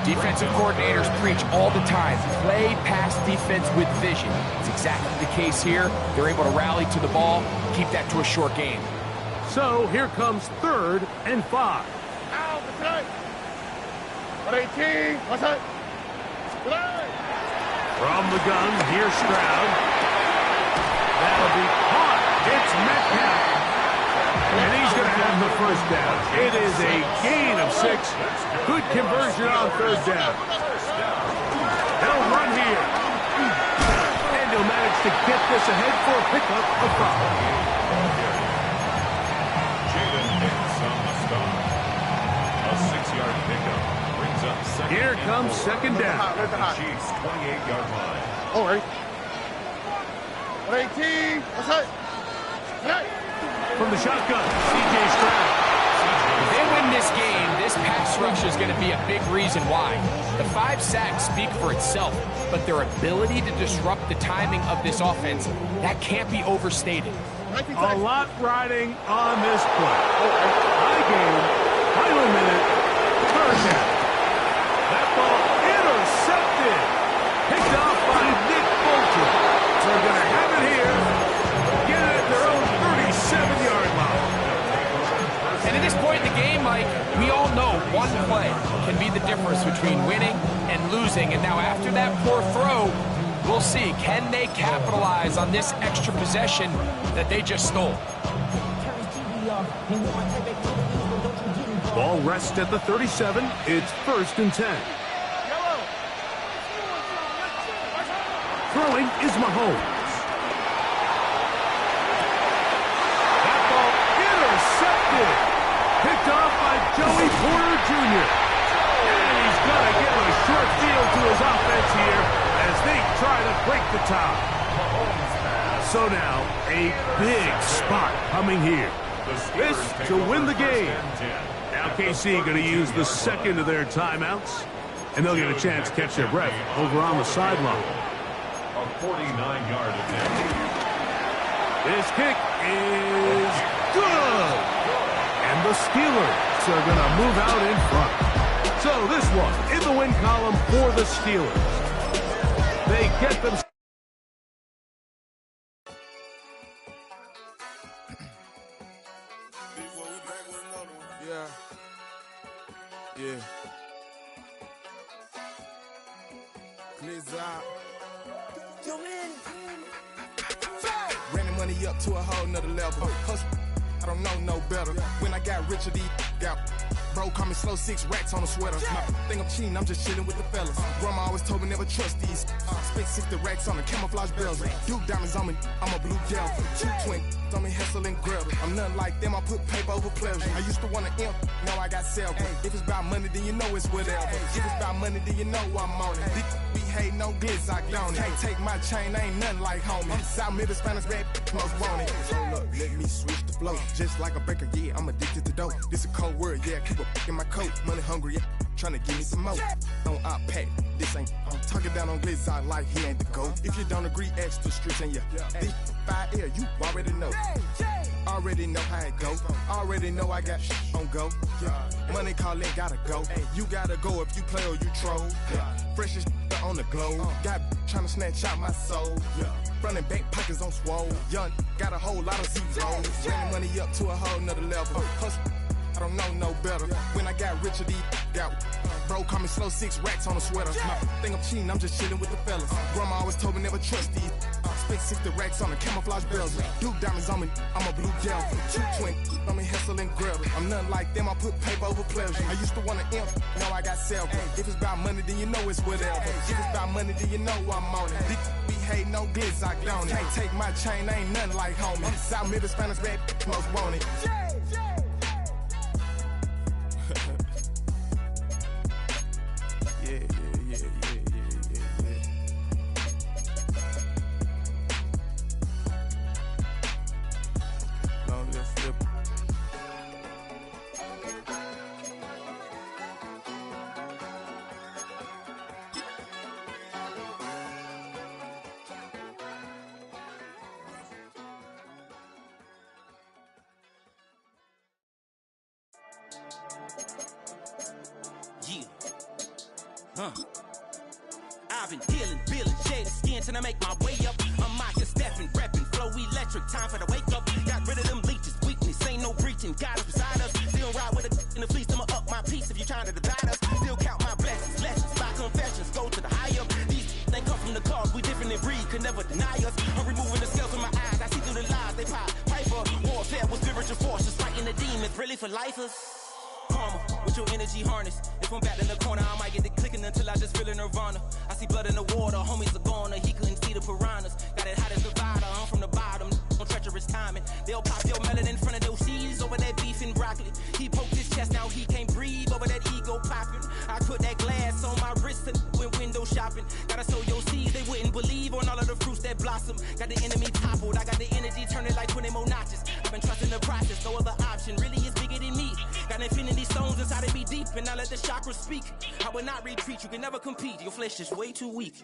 Speaker 1: Defensive coordinators preach all the time, play pass defense with vision. It's exactly the case here. They're able to rally to the ball, keep that to a short game.
Speaker 2: So here comes 3rd and 5. From the gun, here's Stroud. That'll be caught. It's Metcalf. And he's going to have the 1st down. It is a gain of 6. Good conversion on 3rd down. They'll run here. And he'll manage to get this ahead for a pickup of 5. Here comes 2nd down.
Speaker 3: Chiefs 28-yard line.
Speaker 5: All right. 18.
Speaker 2: From the shotgun, C.J. Stroud.
Speaker 1: If they win this game, this pass rush is going to be a big reason why. The 5 sacks speak for itself, but their ability to disrupt the timing of this offense, that can't be overstated.
Speaker 2: A lot riding on this play. High game, final minute, 3rd down. That ball intercepted. Picked off by Nick Bolton. So they're going to have it here. Get it at their own 37-yard line.
Speaker 1: And at this point in the game, Mike, we all know one play can be the difference between winning and losing. And now after that poor throw, we'll see, can they capitalize on this extra possession that they just stole?
Speaker 2: Ball rests at the 37. It's 1st and 10. Throwing is Mahomes. That ball intercepted. Picked off by Joey Porter Jr. And he's going to give a short field to his offense here as they try to break the tie. So now, a big spot coming here. This to win the game. Now KC going to use the 2nd of their timeouts, and they'll get a chance to catch their breath over on the sideline.
Speaker 3: A 49-yard attempt.
Speaker 2: This kick is good. And the Steelers are going to move out in front. So this one in the win column for the Steelers. They get them.
Speaker 6: Yeah. Clears out. Ran the money up to a whole nother level. Hustle, I don't know no better. When I got richer, these got bro, call me slow, 6 racks on a sweater. My thing I'm cheating, I'm just chilling with the fellas. Grandma always told me never trust these. Spent 60 racks on the camouflage bells. Duke diamonds on me, I'm a blue gel. 2 twin on me, Hessel and Grub. I'm nothing like them, I put paper over pleasure. I used to want to imp, now I got self. If it's about money, then you know it's whatever. If it's about money, then you know I'm on it. We hate no glitz, I don't. Can't take my chain, ain't nothing like homie. South Middle Spanish red, most want it. So look, let me switch the flow. Just like a baker, yeah, I'm addicted to dope. This a cold word, yeah, keep a in my coat. Money hungry, yeah, tryna give me some more. On our pack, this ain't. I'm talking down on glitz, I like he ain't the GOAT. If you don't agree, ask the streets and yeah. This 5 air, you already know. Already know how it go. Already know I got on go. Money calling, gotta go. You gotta go if you play or you troll. Freshest on the globe. Got tryna snatch out my soul. Running back pockets on swole. Young, got a whole lot of zeros. Running money up to a whole nother level. Hustle, I don't know no better. When I got richer, these got bro, call me slow, 6 racks on a sweater. My think I'm cheating, I'm just chilling with the fellas. Grandma always told me never trust these. Spent 60 racks on a camouflage bells. Blue diamonds on me, I'm a blue gel. 220 on me, hustle and grab. I'm nothing like them, I put paper over pleasure. I used to want to imp, now I got self. If it's about money, then you know it's whatever. If it's about money, then you know I'm on it. Be hate no glitz, I don't. Can't take my chain, ain't nothing like homie. South Middle Spanish bad, most want it.
Speaker 7: I've been dealing, billing, shading skin till I make my way up. I'm mocking, stepping, repping, flow electric, time for the wake up. Got rid of them leeches, weakness, ain't no breaching. God is beside us, still ride with a in the fleece, I'ma up my piece if you trying to divide us. Still count my blessings, lessons, by confessions, go to the high up. These they come from the cause, we different in breed, could never deny us. I'm removing the scales from my eyes, I see through the lies, they pop, piper. Warfare with spiritual forces, fighting the demons, really for lifers. Karma, with your energy harness. If I'm back in the corner, I might get it clicking until I just feel a nirvana. I see blood in the water, homies are gone, he couldn't see the piranhas. Got it hot as divider, I'm from the bottom, on treacherous timing. They'll pop your melon in front of those seeds over that beef and broccoli. He poked his chest, now he can't breathe over that ego popping. I put that glass on my wrist and went window shopping. Gotta sow your seeds, they wouldn't believe on all of the fruits that blossom. Got the enemy toppled, I got the energy turning like 20 more notches. I've been trusting the process, no other option really is bigger than me. Got infinity stones inside of me deep, and I let the chakras speak. I will not retreat, you can never compete, your flesh is way too weak.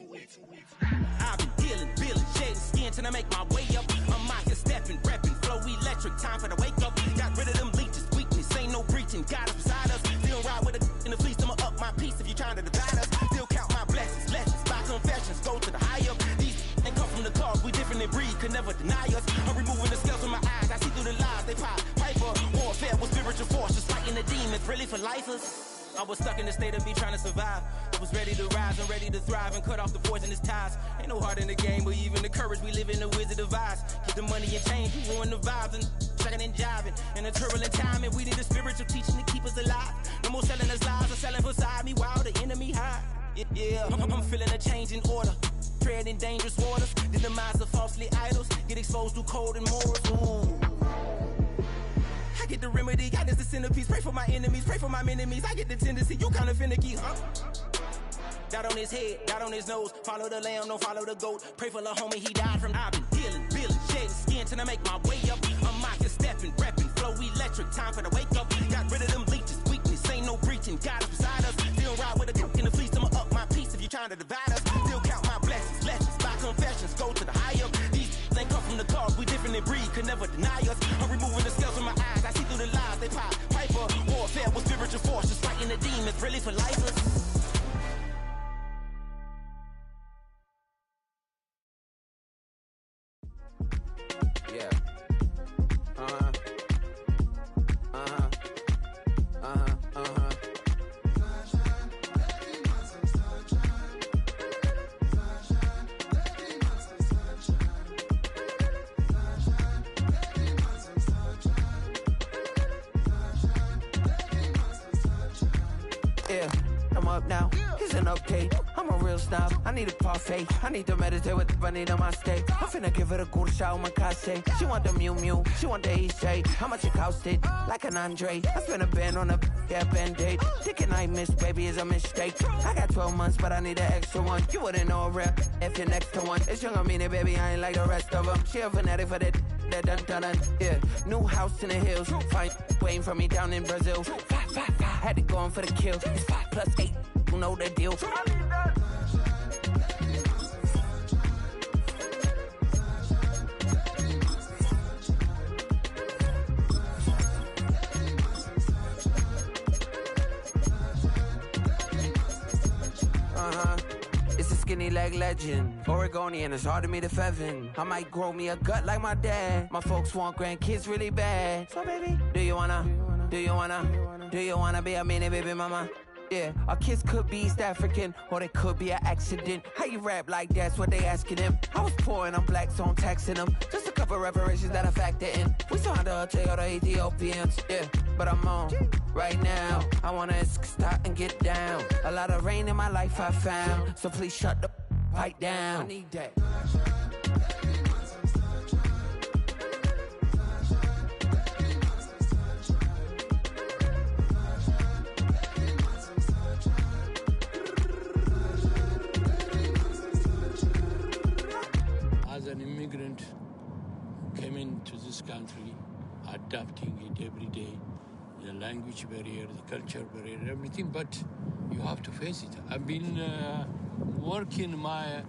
Speaker 7: I've been dealing, billing, shading skin till I make my way up. I'm mocking, stepping, repping, flow electric, time for the wake up. Got rid of them leeches, weakness, ain't no breaching, God is beside us. Still ride with a in the fleece, I'ma up my piece if you trying to divide us. Still count my blessings, lessons, by confessions, go to the high up. These ain't come from the cause, we different in breed, could never deny us. I'm removing the scales from my eyes, I see through the lies, they pop, piper. Warfare with spiritual forces, fighting the demons, really for lifers. I was stuck in the state of me trying to survive. I was ready to rise and ready to thrive and cut off the poisonous ties. Ain't no heart in the game, but even the courage we live in the Wizard of Oz. Keep the money and change, you ruin the vibes and checking and jiving. In a turbulent time, and we need a spiritual teaching to keep us alive. No more selling us lies or selling beside me while the enemy hide. Yeah, I'm feeling a change in order. Treading dangerous waters, the demise of falsely idols. Get exposed through cold and morals. Ooh. I get the remedy, God is the centerpiece. Pray for my enemies, pray for my enemies. I get the tendency, you kinda finicky, huh? Dot on his head, dot on his nose. Follow the lamb, don't follow the goat. Pray for the homie, he died from. I've been dealing, billing, shedding skin till I make my way up. I'm mocking, stepping, repping, flow electric, time for the wake up. Got rid of them leeches, weakness, ain't no breaching. God is beside us, still ride with a cook in the fleece. I'ma up my piece if you trying to divide us. Still count my blessings, lessons, by confessions, go to the high up. These ain't come from the cause, we different in breed, could never deny us. I'm removing the scales from my eyes, I see through the lies, they pop, piper. Warfare with spiritual forces, fighting the demons, really for lifers.
Speaker 8: Yeah. Yeah, I'm up now. It's an update. I'm a real snob. I need a parfait. I need to meditate with the bunny on my stay. I'm finna give her a good shot on my casse. She want the Mew Mew. She want the East. How much it costed? Like an Andre. I spent a band on a band-aid. Thinking I missed, baby, is a mistake. I got 12 months, but I need an extra one. You wouldn't know a rep if you're next to one. It's young, I mean it, baby, I ain't like the rest of them. She a fanatic for that dun. Yeah, new house in the hills. Fine, waiting for me down in Brazil. Had to go on for the kill. It's 5 plus 8, you know the deal. skinny leg legend. Oregonian, it's hard to meet a Fevin. I might grow me a gut like my dad. My folks want grandkids really bad. So baby, do you wanna be a mini baby mama? Yeah, our kids could be East African, or they could be an accident. How you rap like that's what they asking him. I was poor and I'm black, so I'm taxing them. Just a couple reparations that I factor in. We saw how to take all the Ethiopians, yeah. But I'm on right now. I wanna stop and get down. A lot of rain in my life I found, so please shut the pipe down. I need that.
Speaker 9: As an immigrant, came into this country, adapting it every day, the language barrier, the culture barrier, everything, but you have to face it. I've been working my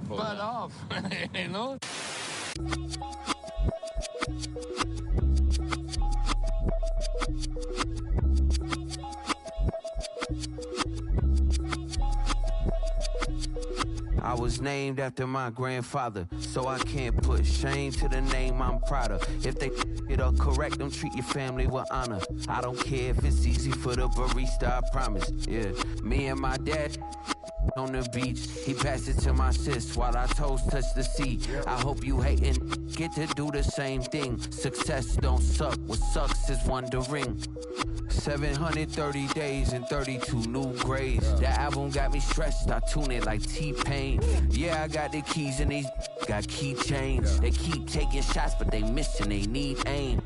Speaker 9: butt off, you know?
Speaker 8: I was named after my grandfather, so I can't put shame to the name I'm proud of. If they it up correct, don't treat your family with honor. I don't care if it's easy for the barista, I promise. Yeah, me and my dad on the beach, he passed it to my sis while our toes touch the sea. I hope you hatin' get to do the same thing. Success don't suck, what sucks is wondering. 730 days and 32 new grades. That album got me stressed, I tune it like T-Pain. Yeah, I got the keys and these got keychains. They keep taking shots, but they missing, they need aim.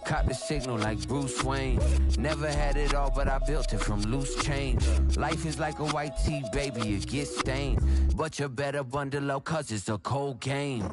Speaker 8: Caught the signal like Bruce Wayne. Never had it all, but I built it from loose change. Life is like a white tee, baby, it gets stained. But you better bundle up, cause it's a cold game.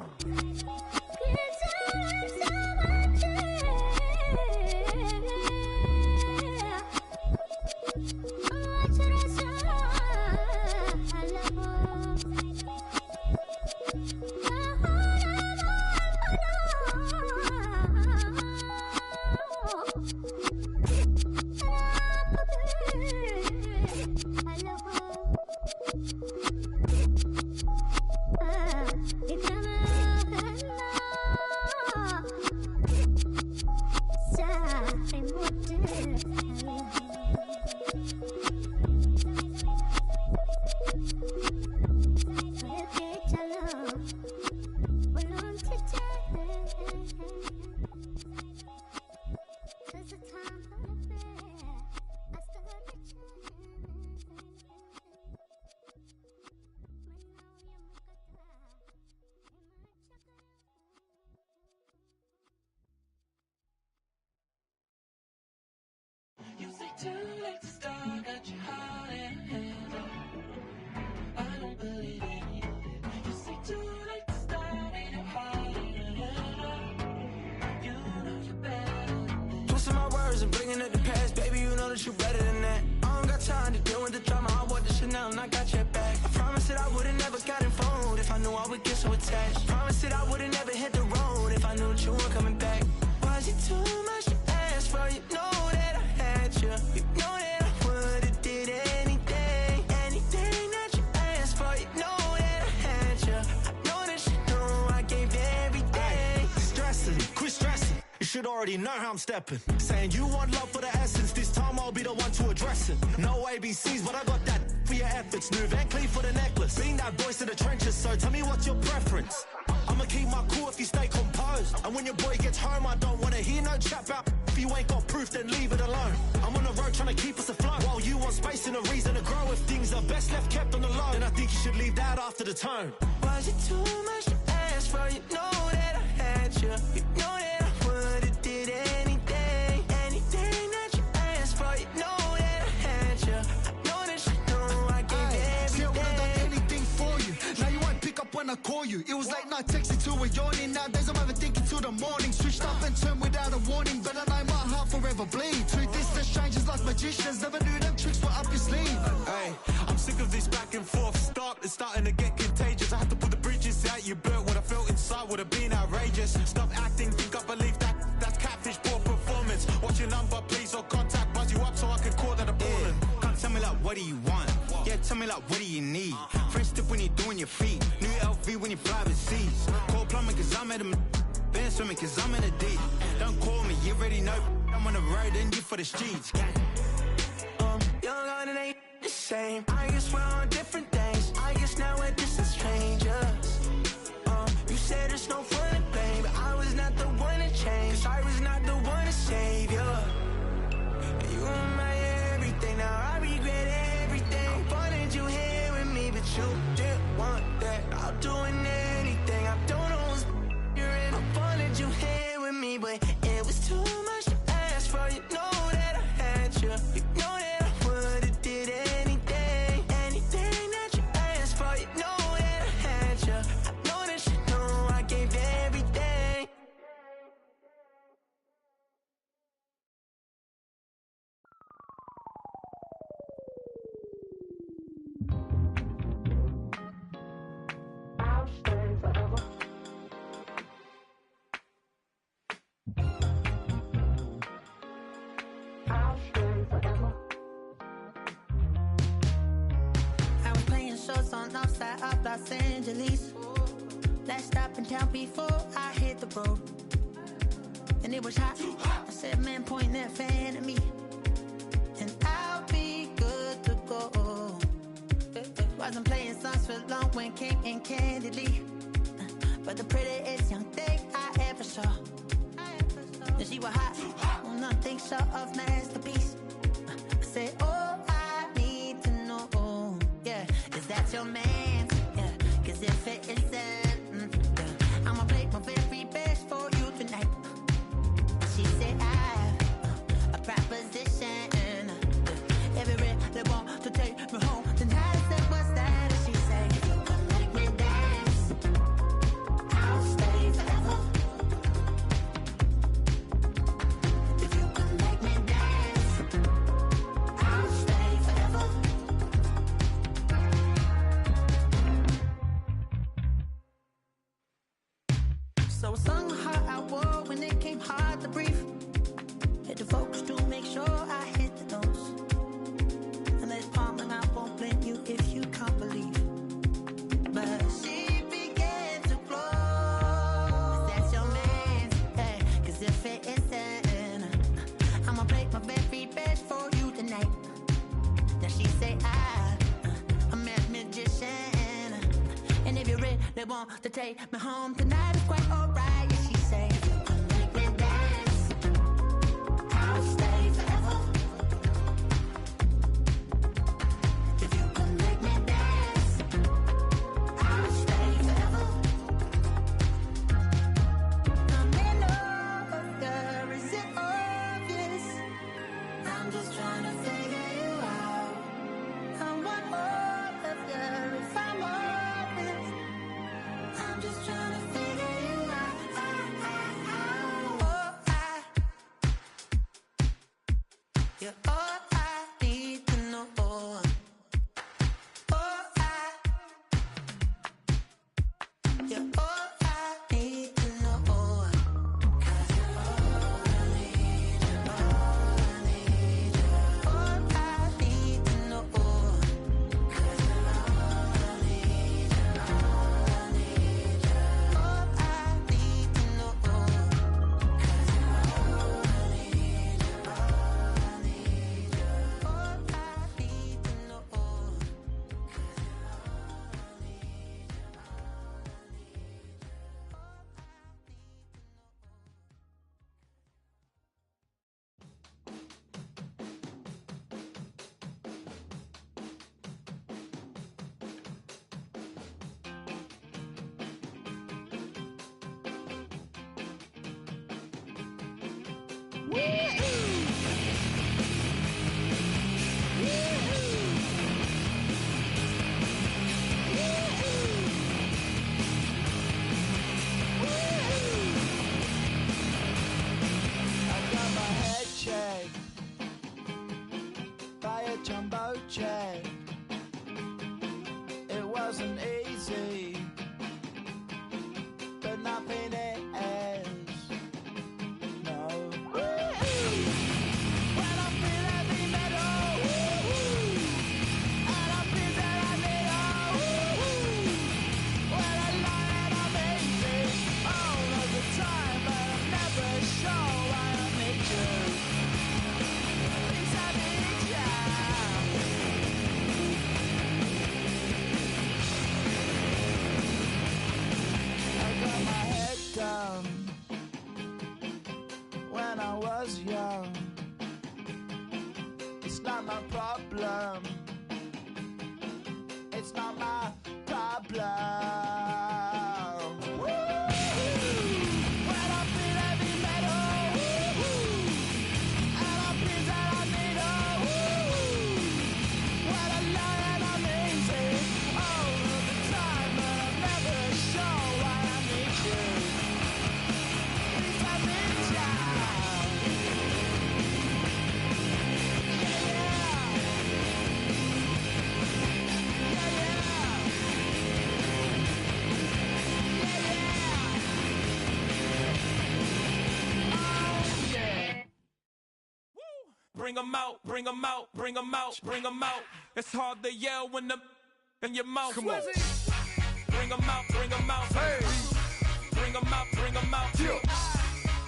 Speaker 10: Already know how I'm stepping. Saying you want love for the essence, this time I'll be the one to address it. No ABCs, but I got that for your efforts. New Van Cleef for the necklace. Being that voice in the trenches, so tell me what's your preference. I'ma keep my cool if you stay composed. And when your boy gets home, I don't wanna hear no chat about if you ain't got proof, then leave it alone. I'm on the road trying to keep us afloat. While you want space and a reason to grow. If things are best left kept on the low, then I think you should leave that after the tone.
Speaker 8: Was it too much to ask for? You know that I had you. You know that I would've did anything. Anything that you asked for. You know that I had you. I know that you know I gave everything.
Speaker 11: See, I would've done anything for you. Now you won't pick up when I call you. It was late night texting till we're yawning. Nowadays I'm overthinking till the morning. Switched up and turned without a warning. But I know my heart forever bleed. Two distant strangers like magicians. Never knew them tricks were up your sleeve.
Speaker 10: Hey, I'm sick of this back and forth. It's starting to get contagious. I had to put the bridges out you burnt. What I felt inside would have been outrageous. Stop acting, think I believe that's catfish, poor performance. What's your number, please, or contact? Buzz you up so I can call that appalling.
Speaker 12: Can't tell me like, what do you want? Yeah,
Speaker 10: tell me like, what do you need? French tip when you're doing your feet. New LV when you fly overseas. Call plumbing cause I'm at a been swimming cause I'm in a deep. Don't call me, you already know. I'm on the road and you for the streets.
Speaker 8: Young and it ain't the same. I guess we're on different days. I guess now we're distant strangers. You said there's no fun to blame, but I was not the one to change. 'Cause I was not the one to save you. You were my everything, now I regret everything. I wanted you here with me, but you didn't want that. I'm doing anything, I don't know what's you're in. I wanted you here with me, but it was too much to ask for. You know that I had you. You know that I would've did anything, anything that you asked for. You know that I had you. I know that you know I gave everything. I'll stay forever. I'll stay forever. I was playing shows on outside of Los Angeles. Last stop in town before I hit the road. And it was hot. I said, man, point that fan at me. And I'll be good to go. Wasn't playing songs for long when came in candidly. But the prettiest young thing I ever saw. And she was hot. Well, nothing short of masterpiece. I said, oh, I need to know. Yeah, is that your man? Yeah, 'cause if it isn't, yeah, I'ma play my very best for you tonight. She said, I have a proposition. Every red they want to take me home tonight. I said, what's that? And she said, if you come make me dance, I'll stay forever. If you come make me dance, I'll stay forever. So I sung a heart I wore when it came hard to breathe. Hit the focus to make sure I hit the notes. And there's palm and I won't blame you if you can't believe. But she began to flow. That's your man, hey, 'cause if it isn't, I'ma play my very best for you tonight. Then she say I'm a magician. And if you're ready, they want to take me home tonight. It's quite alright. Yeah, she say, if you can make me dance, I'll stay forever. If you can make me dance, I'll stay forever. I'm in love, yeah, is it obvious? I'm just trying to figure you out. I want all of you if I'm honest. I'm just trying to figure you out. Oh, you're all I need to know. Oh, you're all I need to know. 'Cause you're all I need, you're all I need, you're all I need to know. 'Cause you're all I need, you're all I need, you're all I need to know. 'Cause you're all I need, you're all I need, you're all I need to know. 'Cause you're all I need, you're all I need, you're all I need, you're all I need to know.
Speaker 12: I got my head checked by a jumbo jet. It wasn't easy, but nothing is. No. When I feel heavy metal, and I feel was young. It's not my problem. It's not my problem.
Speaker 13: Bring 'em out, bring 'em out, bring 'em out, bring 'em out. It's hard to yell when the in your mouth. Come on. Bring 'em out, bring 'em out. Hey. Bring 'em out, bring 'em out. Yeah.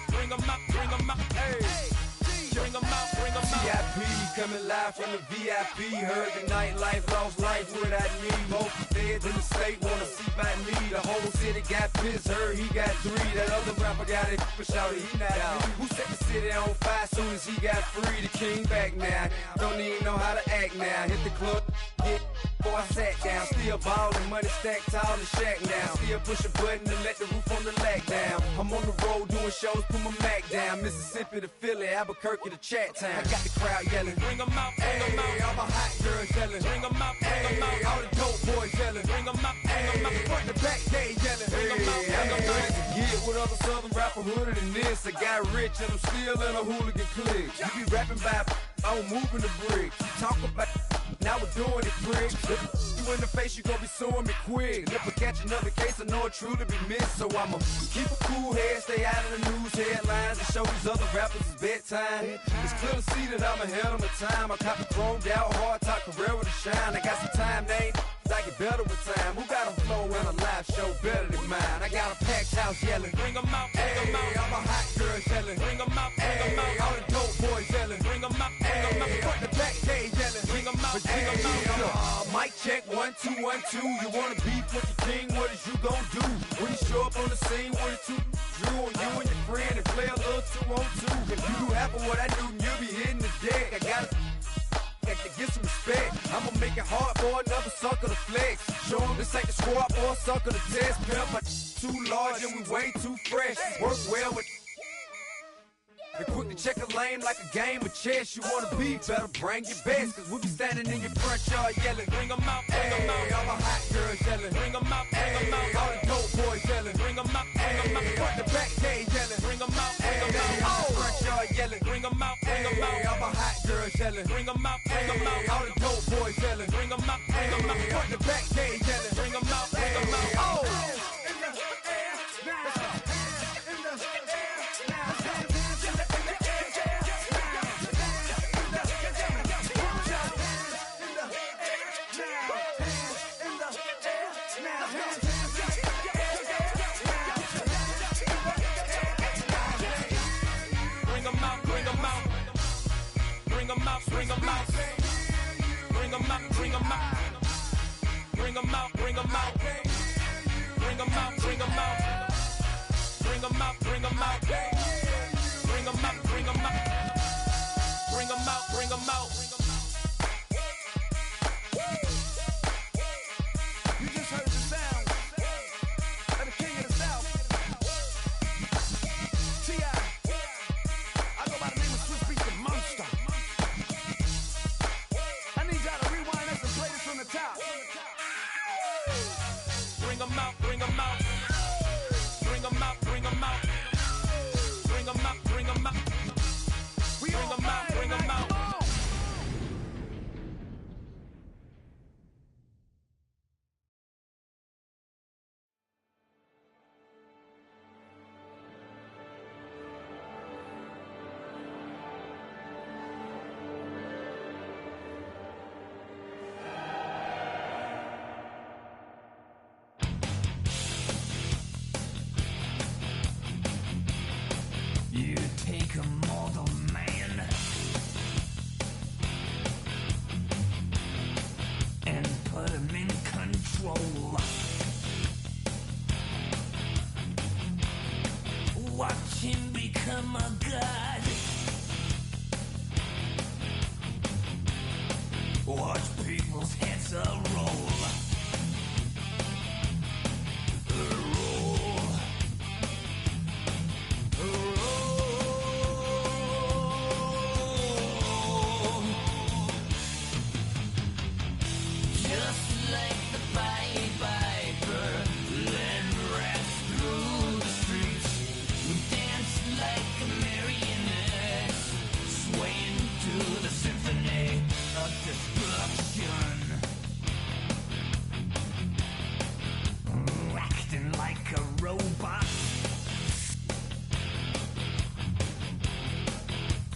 Speaker 13: Bring 'em out, bring 'em out. Hey. Bring 'em out, bring 'em out.
Speaker 14: VIP coming live from the VIP. Heard the nightlife, lost life without me. Most feds in the state wanna see by me. The whole city got pissed, heard he got 3. That other rapper got it for shouted, he not me. Who set the city on fire soon as he got free? The king back now, don't even know how to act now. Hit the club, get before I sat down. Still ballin', money stacked tall in the shack now. Still push a button to let the roof on the lack down. I'm on the road doing shows, put my Mac down. Mississippi to Philly, Albuquerque to Chat Town. I got the crowd yelling,
Speaker 13: bring 'em out, bring 'em out.
Speaker 14: All my hot girls yelling,
Speaker 13: bring 'em out, bring 'em out.
Speaker 14: All the dope boys yelling,
Speaker 13: bring 'em out, bring 'em out.
Speaker 14: Front to back, they yelling,
Speaker 13: bring 'em out, bring 'em out.
Speaker 14: Get with other southern rapper hooded than this. I got rich and I'm still in a hooligan clique. You be rapping by, I'm moving the brick. You talk about, now we're doing it, prick. You in the face, you gon' be suing me quick. If I catch another case, I know it truly be missed. So I'ma keep a cool head, stay out of the news headlines, and show these other rappers it's bedtime. It's clear to see that I'm ahead of my time. I copy chromed out, hard top career with a shine. I got some time, they ain't I get better with time. Who got a flow and a live show better than mine? I got a packed house yelling,
Speaker 13: bring 'em out, bring 'em out.
Speaker 14: All my hot girls yelling,
Speaker 13: bring 'em out, bring 'em out.
Speaker 14: All the dope boys yelling,
Speaker 13: bring 'em out, bring 'em out.
Speaker 14: Front to back, they yelling,
Speaker 13: bring 'em out, bring 'em out.
Speaker 14: Mic check, 1 2 1 2. You wanna beef with the king? What is you gon' do when you show up on the scene with a 2 Drew on you and your friend and play a little 2 on 2? If you do half of what I do, you'll be hitting the deck. I gotta to get some respect. I'ma make it hard for another sucker to flex. Show him this ain't the squad for a sucker to test. Pimp, my too large and we way too fresh. Work well with and quick to check a lane like a game of chess. You wanna be better, bring your best. Cause we'll be standing in your front yard yelling,
Speaker 13: bring 'em out, bring 'em out.
Speaker 14: All my hot girls yelling,
Speaker 13: bring 'em out, bring 'em out.
Speaker 14: All the dope boys yelling,
Speaker 13: bring 'em out, bring 'em out.
Speaker 14: Front to back, they yelling,
Speaker 13: bring 'em out, bring 'em out.
Speaker 14: All the front yard yelling,
Speaker 13: bring 'em out, bring 'em out.
Speaker 14: All my hot girls yelling,
Speaker 13: bring 'em out, bring 'em out.
Speaker 14: All the dope boys yelling,
Speaker 13: bring 'em out, bring 'em out.
Speaker 14: Front to back, they yelling,
Speaker 13: bring 'em out, bring 'em out.
Speaker 14: Oh!
Speaker 13: Bring 'em out, bring 'em out. Bring 'em out, bring 'em out. Bring 'em out, bring 'em out. Bring 'em out, bring 'em out.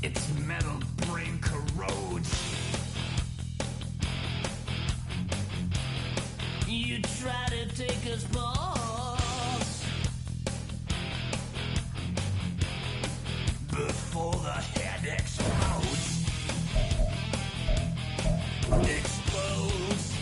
Speaker 15: Its metal brain corrodes. You try to take us balls before the head explodes. Explodes.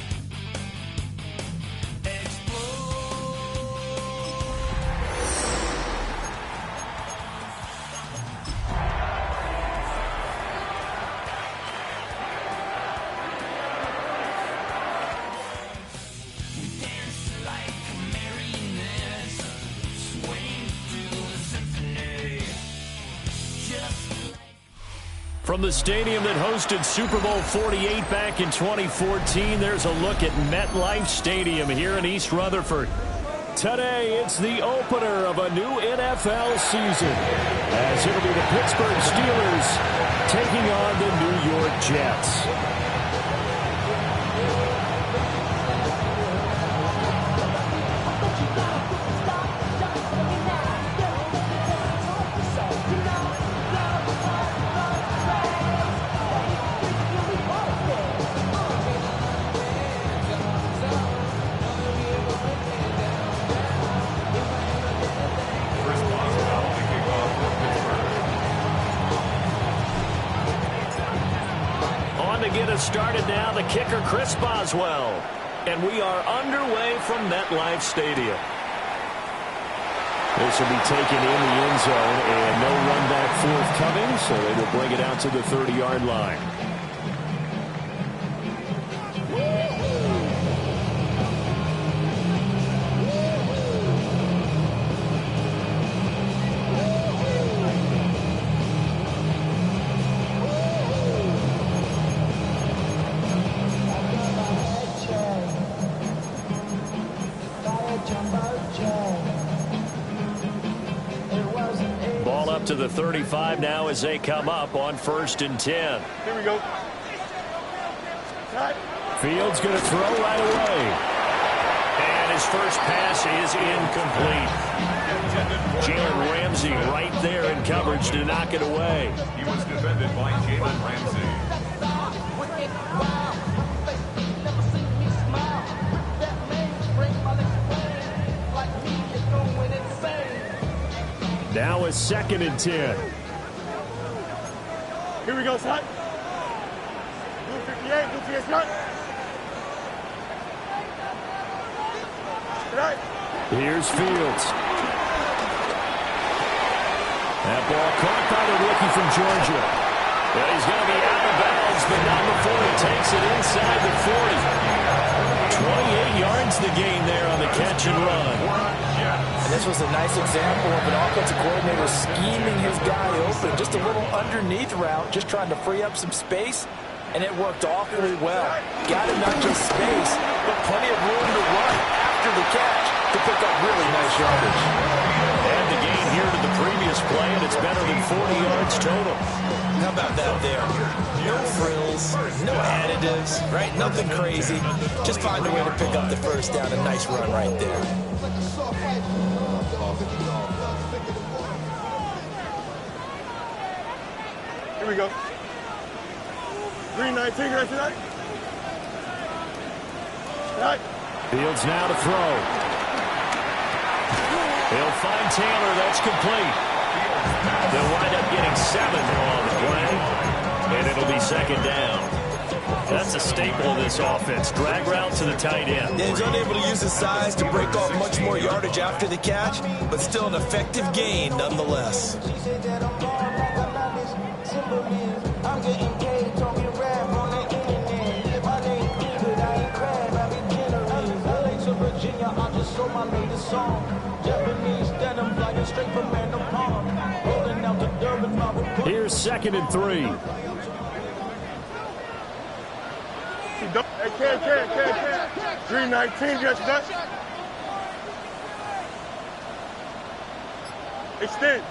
Speaker 16: From the stadium that hosted Super Bowl 48 back in 2014, there's a look at MetLife Stadium here in East Rutherford. Today, it's the opener of a new NFL season, as it'll be the Pittsburgh Steelers taking on the New York Jets. Get us started now, the kicker Chris Boswell, and we are underway from MetLife Stadium. This will be taken in the end zone, and no run back forthcoming, so they will bring it out to the 30-yard line. Ball up to the 35 now as they come up on 1st and 10.
Speaker 5: Here we go.
Speaker 16: Fields going to throw right away. And his first pass is incomplete. Jalen Ramsey right there in coverage to knock it away.
Speaker 17: He was defended by Jalen Ramsey.
Speaker 16: Now it's 2nd and 10.
Speaker 5: Here we go, son. Blue 58, blue 58, son. Right.
Speaker 16: Here's Fields. That ball caught by the rookie from Georgia. Well, he's going to be out of bounds, but not before he takes it inside the 40. 28 yards the gain there on the catch and run.
Speaker 18: And this was a nice example of an offensive coordinator scheming his guy open. Just a little underneath route, just trying to free up some space, and it worked awfully well. Got him not just space, but plenty of room to run after the catch to pick up really nice yardage.
Speaker 16: And the gain here to the previous play, and it's better than 40 yards total.
Speaker 18: How about that there? No frills, no additives, right? Nothing crazy. Just find a way to pick up the first down. A nice run right there.
Speaker 5: Here we go. 319 right tonight. Right.
Speaker 16: Fields now to throw. He'll find Taylor. That's complete. They'll wind up getting 7 on the play, and it'll be 2nd down. That's a staple of this offense. Drag route to the tight end.
Speaker 18: Yeah, he's unable to use his size to break off much more yardage after the catch, but still an effective gain nonetheless.
Speaker 12: I'm getting paid, talking rap on the internet. My name good, I ain't crab, I be generous. LA to Virginia, I just sold my latest song. Japanese denim, flying straight from Random Palm. Rolling out the Durban, my report.
Speaker 16: Here's 2nd and 3.
Speaker 5: Hey, can. 319, you got your nuts? Extend.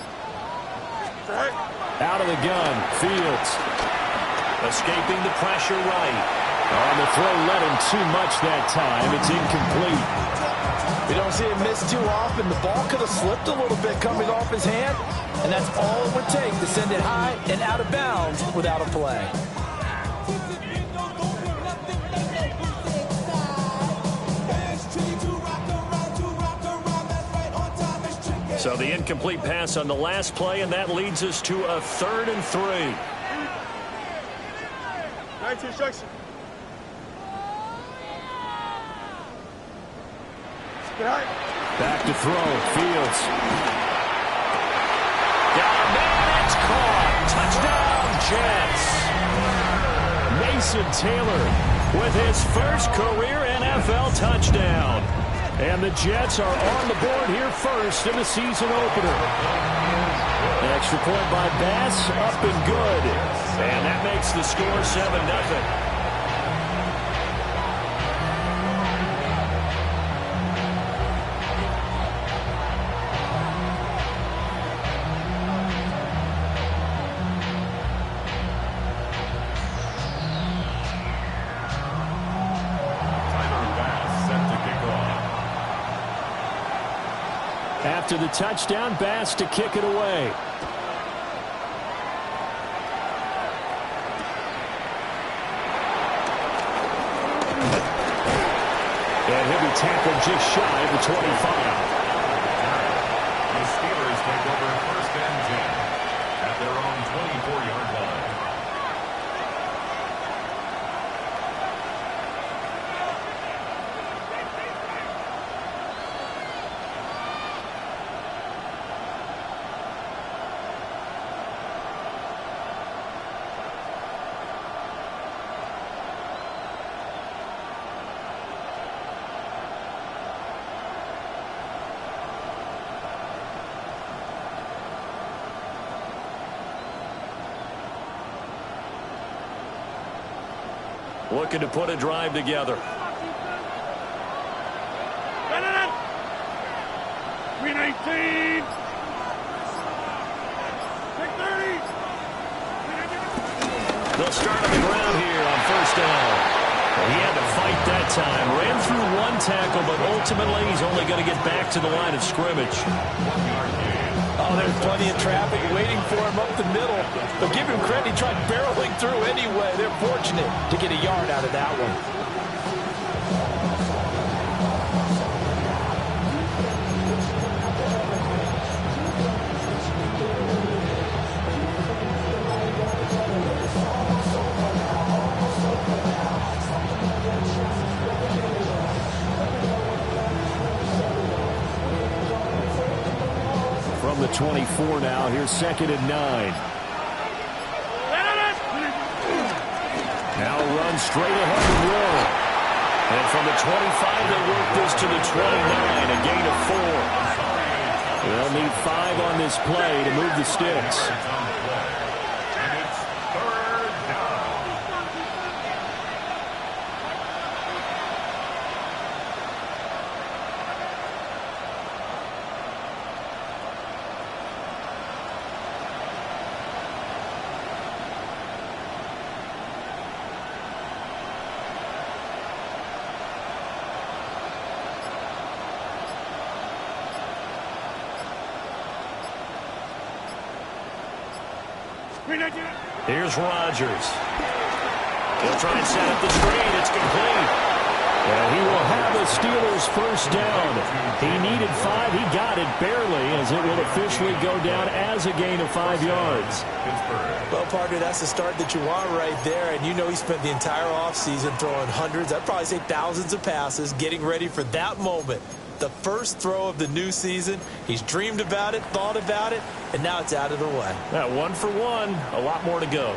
Speaker 5: Right.
Speaker 16: Out of the gun, Fields. Escaping the pressure right. On the throw, led him too much that time. It's incomplete.
Speaker 18: We don't see him miss too often. The ball could have slipped a little bit coming off his hand, and that's all it would take to send it high and out of bounds without a play.
Speaker 16: So the incomplete pass on the last play, and that leads us to a 3rd and 3.
Speaker 5: Nice instruction.
Speaker 16: Back to throw. Fields. Down man, it's caught. Touchdown, Jets. Mason Taylor with his first career NFL touchdown. And the Jets are on the board here first in the season opener. An extra point by Bass, up and good. And that makes the score 7-0. After the touchdown, Bass to kick it away. And he'll be tackled just shy of the 25.
Speaker 17: The Steelers take over 1st and 10 at their own 24-yard line.
Speaker 16: Looking to put a drive together.
Speaker 4: Green 18.
Speaker 16: They'll start on the ground here on 1st down. He had to fight that time. Ran through one tackle, but ultimately he's only going to get back to the line of scrimmage.
Speaker 18: Oh, there's plenty of traffic waiting for him up the middle. But give him credit, he tried barreling through anyway. They're fortunate to get a yard out of that one.
Speaker 16: From the 24 now, here's 2nd and 9. Now run straight ahead and roll. And from the 25, they work this to the 29, a gain of 4. They'll need 5 on this play to move the sticks.
Speaker 17: And it's 3rd down.
Speaker 16: Here's Rodgers. He'll try and set up the screen. It's complete. And he will have the Steelers' first down. He needed 5. He got it barely, as it will officially go down as a gain of 5 yards.
Speaker 18: Well, partner, that's the start that you want right there. And you know he spent the entire offseason throwing hundreds, I'd probably say thousands of passes, getting ready for that moment. The first throw of the new season. He's dreamed about it, thought about it, and now it's out of the way.
Speaker 16: That 1 for 1. A lot more to go.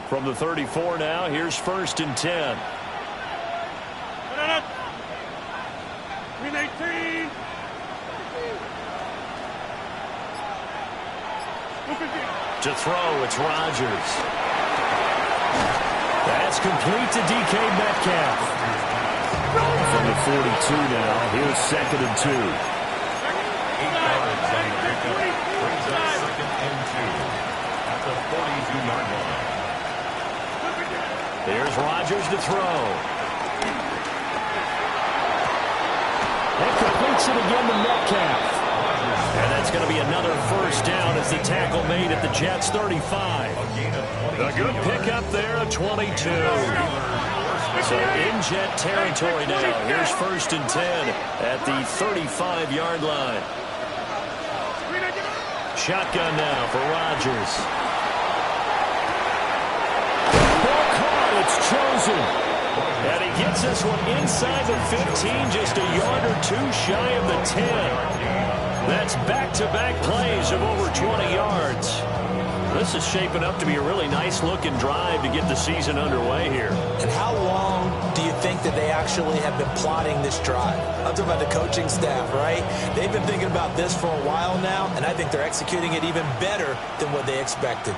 Speaker 16: From the 34 now, here's 1st and 10.
Speaker 4: Green 18.
Speaker 16: To throw, it's Rodgers. That's complete to DK Metcalf. From the 42 now, here's 2nd and 2.
Speaker 17: 8 yards on the pickup. Brings up 2nd and 2 at the 42-yard line.
Speaker 16: There's Rodgers to throw. completes it again to Metcalf. And that's going to be another first down as the tackle made at the Jets' 35. A good pickup there at 22. So in Jet territory now. Here's 1st and 10 at the 35-yard line. Shotgun now for Rodgers. Ball caught. It's chosen. And he gets this one inside the 15, just a yard or two shy of the 10. That's back-to-back plays of over 20 yards. This is shaping up to be a really nice-looking drive to get the season underway here.
Speaker 18: And how long do you think that they actually have been plotting this drive? I'm talking about the coaching staff, right? They've been thinking about this for a while now, and I think they're executing it even better than what they expected.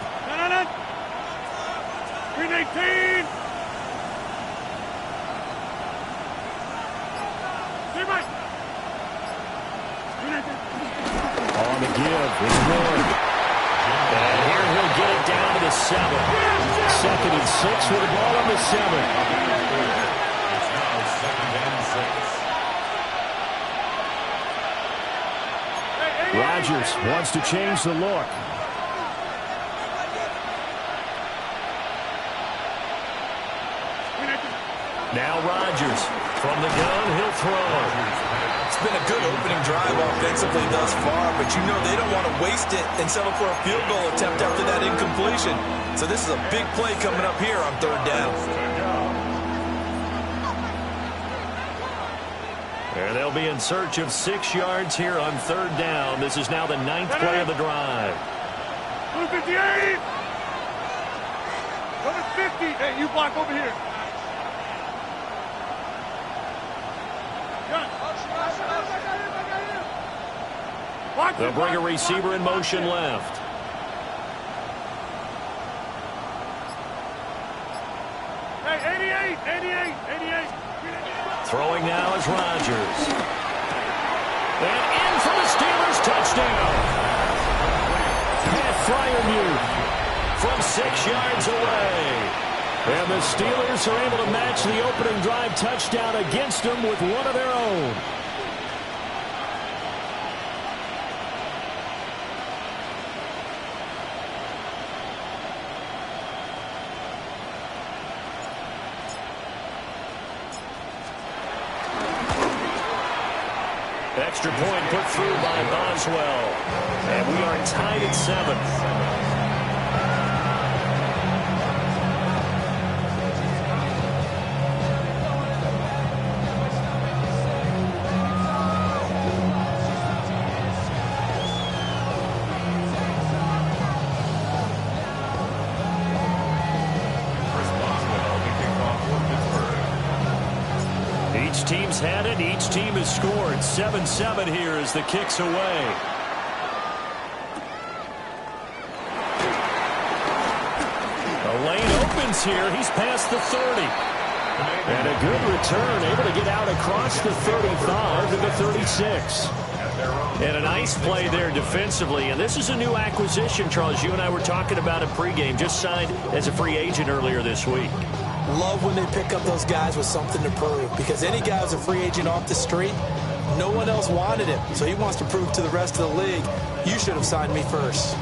Speaker 4: Green 18!
Speaker 16: On the give, it's good. And here he'll get it down to the 7. 2nd and 6 with the ball on the 7.
Speaker 17: It's now 2nd and 6.
Speaker 16: Rodgers wants to change the look. Now Rodgers from the gun, he'll throw.
Speaker 18: It's been a good opening drive offensively thus far, but you know they don't want to waste it and settle for a field goal attempt after that incompletion. So this is a big play coming up here on 3rd down.
Speaker 16: And they'll be in search of 6 yards here on 3rd down. This is now the 9th play of the drive.
Speaker 4: 58! Number 50! Hey, you block over here.
Speaker 16: They'll bring a receiver in motion left.
Speaker 4: Hey, 88!
Speaker 16: Throwing now is Rodgers. And in for the Steelers, touchdown. And Freiermuth from 6 yards away. And the Steelers are able to match the opening drive touchdown against them with one of their own. Extra point put through by Boswell. And we are tied at 7. Each team's had it. Each team has scored. 7-7 here as the kick's away. The lane opens here. He's past the 30. And a good return, able to get out across the 35 to the 36. And a nice play there defensively. And this is a new acquisition, Charles. You and I were talking about it pregame. Just signed as a free agent earlier this week.
Speaker 18: Love when they pick up those guys with something to prove, because any guy who's a free agent off the street, no one else wanted him. So he wants to prove to the rest of the league, you should have signed me first.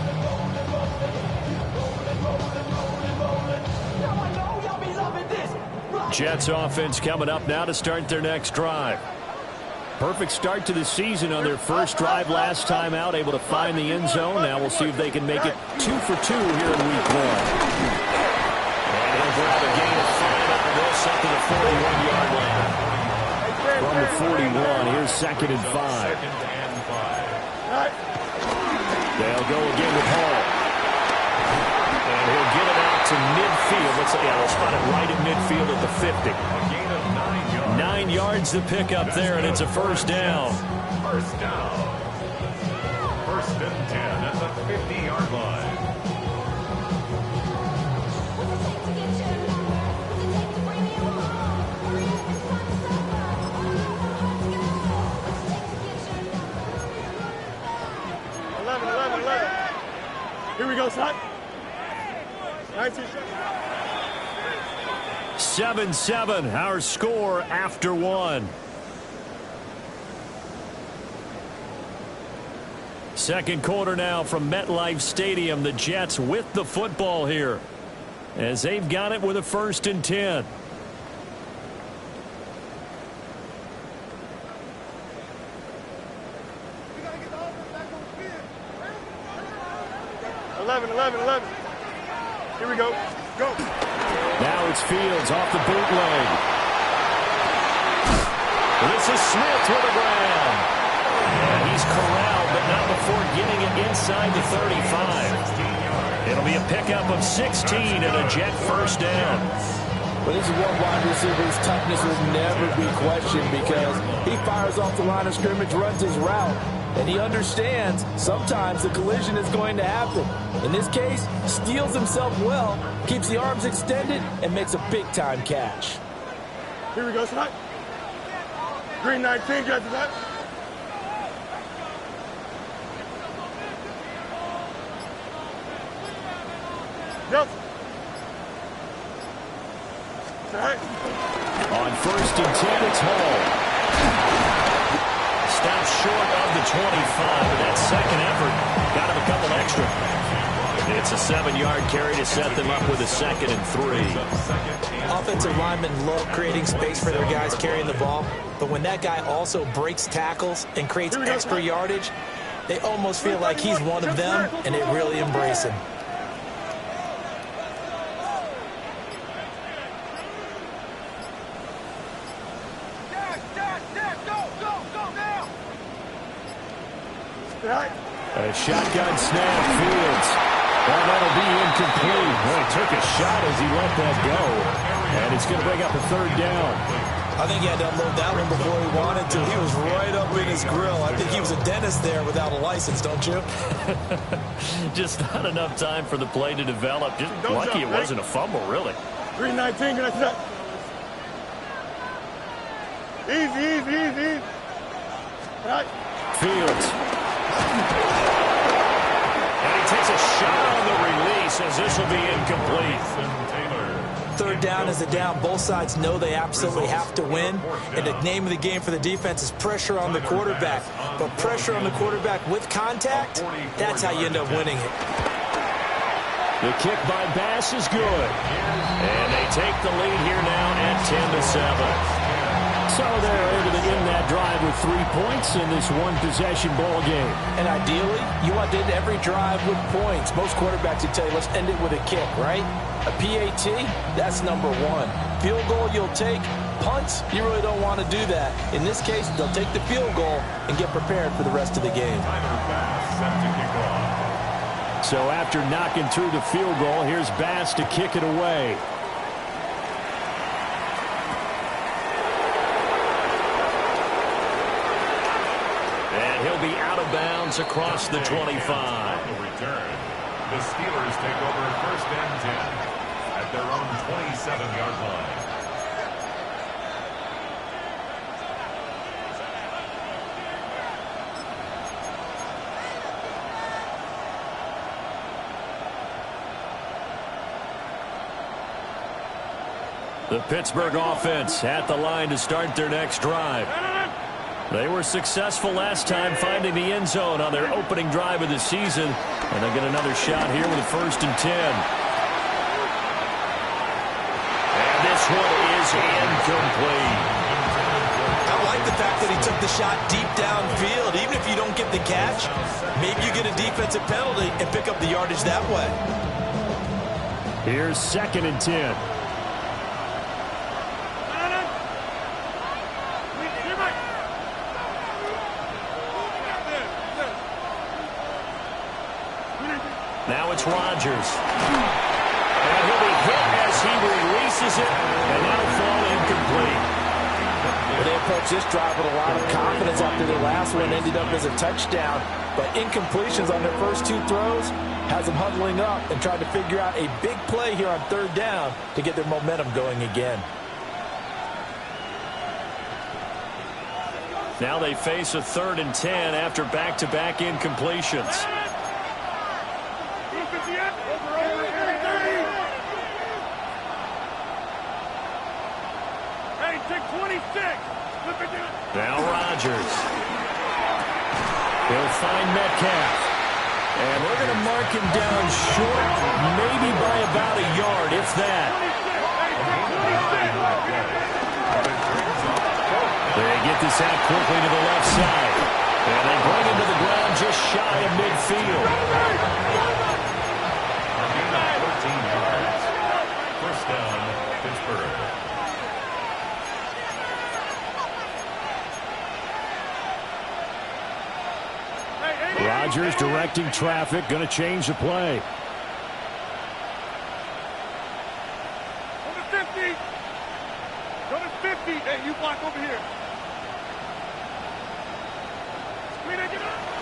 Speaker 16: Jets offense coming up now to start their next drive. Perfect start to the season on their first drive last time out, able to find the end zone. Now we'll see if they can make it 2 for 2 here in week 1. Grab a gain of 5 after this up to the 41-yard line. From the 41, here's 2nd and 5. They'll go again with Hall. And he'll get it out to midfield. They'll spot it right at midfield at the 50.
Speaker 17: A gain of 9 yards.
Speaker 16: 9 yards to pick up there, and it's a first down.
Speaker 17: First down. 1st and 10 at the 50-yard line.
Speaker 4: Here we go, son.
Speaker 16: 7-7, our score after 1. Second quarter now from MetLife Stadium. The Jets with the football here as they've got it with a 1st and 10.
Speaker 5: Here we go. Go.
Speaker 16: Now it's Fields off the bootleg. This is Smith with a grab. And he's corralled, but not before getting it inside the 35. It'll be a pickup of 16 and a Jet first down.
Speaker 18: Well, this is one wide receiver's toughness will never be questioned because he fires off the line of scrimmage, runs his route, and he understands sometimes the collision is going to happen. In this case, steals himself well, keeps the arms extended, and makes a big-time catch.
Speaker 5: Here we go, tonight. Green 19, got tonight. Yep. Tonight.
Speaker 16: On 1st and 10, it's Hall. Stops short of the 25, but that second effort got him a couple extra. It's a 7-yard carry to set them up with a 2nd and 3.
Speaker 18: Offensive linemen love creating space for their guys carrying the ball, but when that guy also breaks tackles and creates extra yardage, they almost feel like he's one of them, and they really embrace him.
Speaker 16: A shotgun snap, Fields. Well, that'll be incomplete. Boy, he took a shot as he let that go. And it's going to bring up a 3rd down.
Speaker 18: I think he had to unload that one before he wanted to. He was right up in his grill. I think he was a dentist there without a license, don't you?
Speaker 16: Just not enough time for the play to develop. Just lucky it wasn't a fumble, really.
Speaker 5: 319, get that. Easy. All right.
Speaker 16: Fields. And he takes a shot on the release as this will be incomplete.
Speaker 18: 3rd down is a down. Both sides know they absolutely have to win. And the name of the game for the defense is pressure on the quarterback. But pressure on the quarterback with contact, that's how you end up winning it.
Speaker 16: The kick by Bass is good. And they take the lead here now at 10-7. So they're able to end that drive with 3 points in this one-possession ball game.
Speaker 18: And ideally, you want to end every drive with points. Most quarterbacks would tell you, let's end it with a kick, right? A PAT, that's number 1. Field goal you'll take. Punts, you really don't want to do that. In this case, they'll take the field goal and get prepared for the rest of the game.
Speaker 16: So after knocking through the field goal, here's Bass to kick it away. He'll be out of bounds across the 25.
Speaker 17: Return. The Steelers take over 1st and 10 at their own 27-yard line.
Speaker 16: The Pittsburgh offense at the line to start their next drive. They were successful last time finding the end zone on their opening drive of the season. And they'll get another shot here with a 1st and 10. And this one is incomplete.
Speaker 18: I like the fact that he took the shot deep downfield. Even if you don't get the catch, maybe you get a defensive penalty and pick up the yardage that way.
Speaker 16: Here's 2nd and 10. Now it's Rodgers. And he'll be hit as he releases it, and that'll fall incomplete.
Speaker 18: Well, they approached this drive with a lot of confidence after their last one ended up as a touchdown. But incompletions on their first 2 throws has them huddling up and trying to figure out a big play here on 3rd down to get their momentum going again.
Speaker 16: Now they face a 3rd and 10 after back-to-back incompletions.
Speaker 4: Hey, take 26.
Speaker 16: Now Rodgers. He'll find Metcalf. And they're going to mark him down short, maybe by about a yard, if that. They get this out quickly to the left side. And they bring him to the ground just shy of midfield.
Speaker 17: 14 yards. First down, Pittsburgh.
Speaker 16: Rodgers directing traffic, going to change the play.
Speaker 4: Go to 50. Go to 50. Hey, you block over here.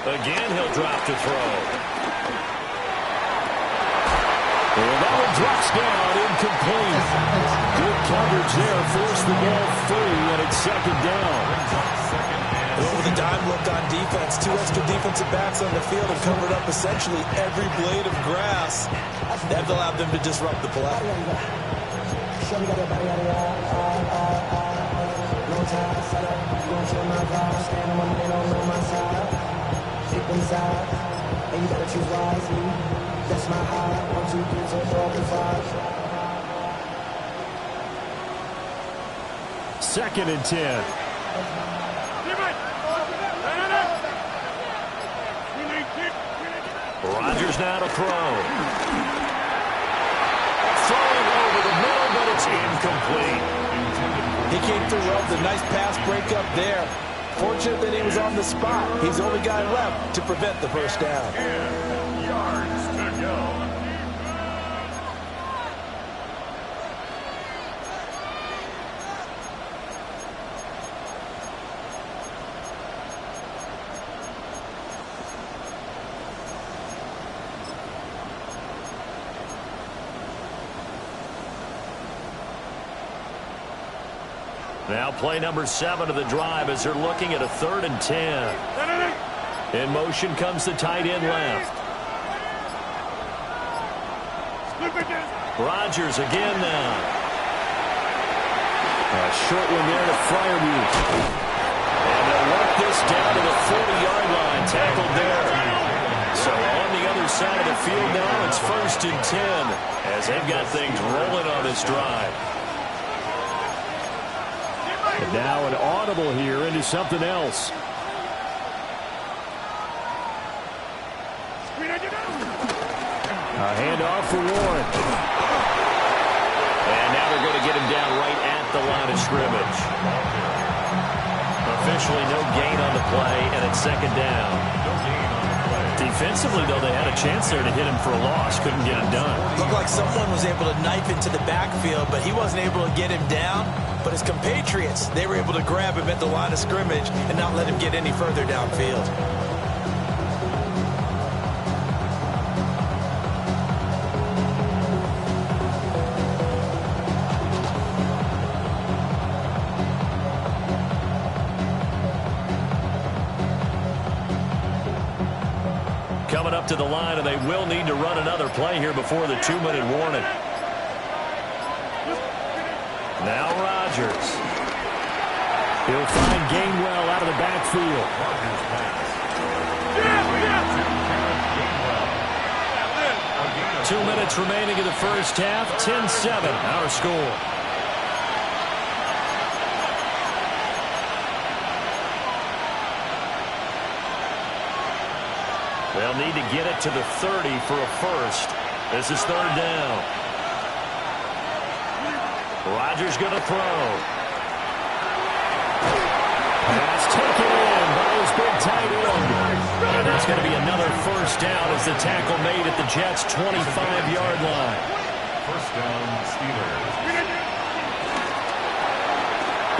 Speaker 16: Again, he'll drop to throw. Well, that one drops down, incomplete. Good coverage there, forced the ball free, and it's second down.
Speaker 18: Well, with a dime look on defense, 2 extra defensive backs on the field have covered up essentially every blade of grass. That allowed them to disrupt the play.
Speaker 12: And you gotta choose wisely. That's my high. 1, 2, 3, 4, 5.
Speaker 16: Second and 10. Rodgers now to throw. Throwing over the middle, but it's incomplete.
Speaker 18: He came through well with a nice pass breakup there. Fortunate that he was on the spot. He's the only guy left to prevent the first down.
Speaker 17: 10 yards to go.
Speaker 16: Now play number 7 of the drive as they're looking at a 3rd and 10. In motion comes the tight end left. Rodgers again now. A short one there to Freiermuth. And they'll work this down to the 40-yard line. Tackled there. So on the other side of the field now, it's 1st and 10 as they've got things rolling on this drive. And now an audible here into something else. A handoff for Warren. And now they're going to get him down right at the line of scrimmage. Officially no gain on the play, and it's second down. Defensively, though, they had a chance there to hit him for a loss. Couldn't get it done.
Speaker 18: Looked like someone was able to knife into the backfield, but he wasn't able to get him down. But his compatriots, they were able to grab him at the line of scrimmage and not let him get any further downfield.
Speaker 16: Coming up to the line, and they will need to run another play here before the 2-minute warning. Now Rodgers. He'll find Gainwell out of the backfield. 2 minutes remaining in the first half. 10-7, our score. They'll need to get it to the 30 for a first. This is 3rd down. Rodgers going to throw. Pass taken in by his big tight end. And that's going to be another first down as the tackle made at the Jets' 25-yard line.
Speaker 17: First down, Steelers.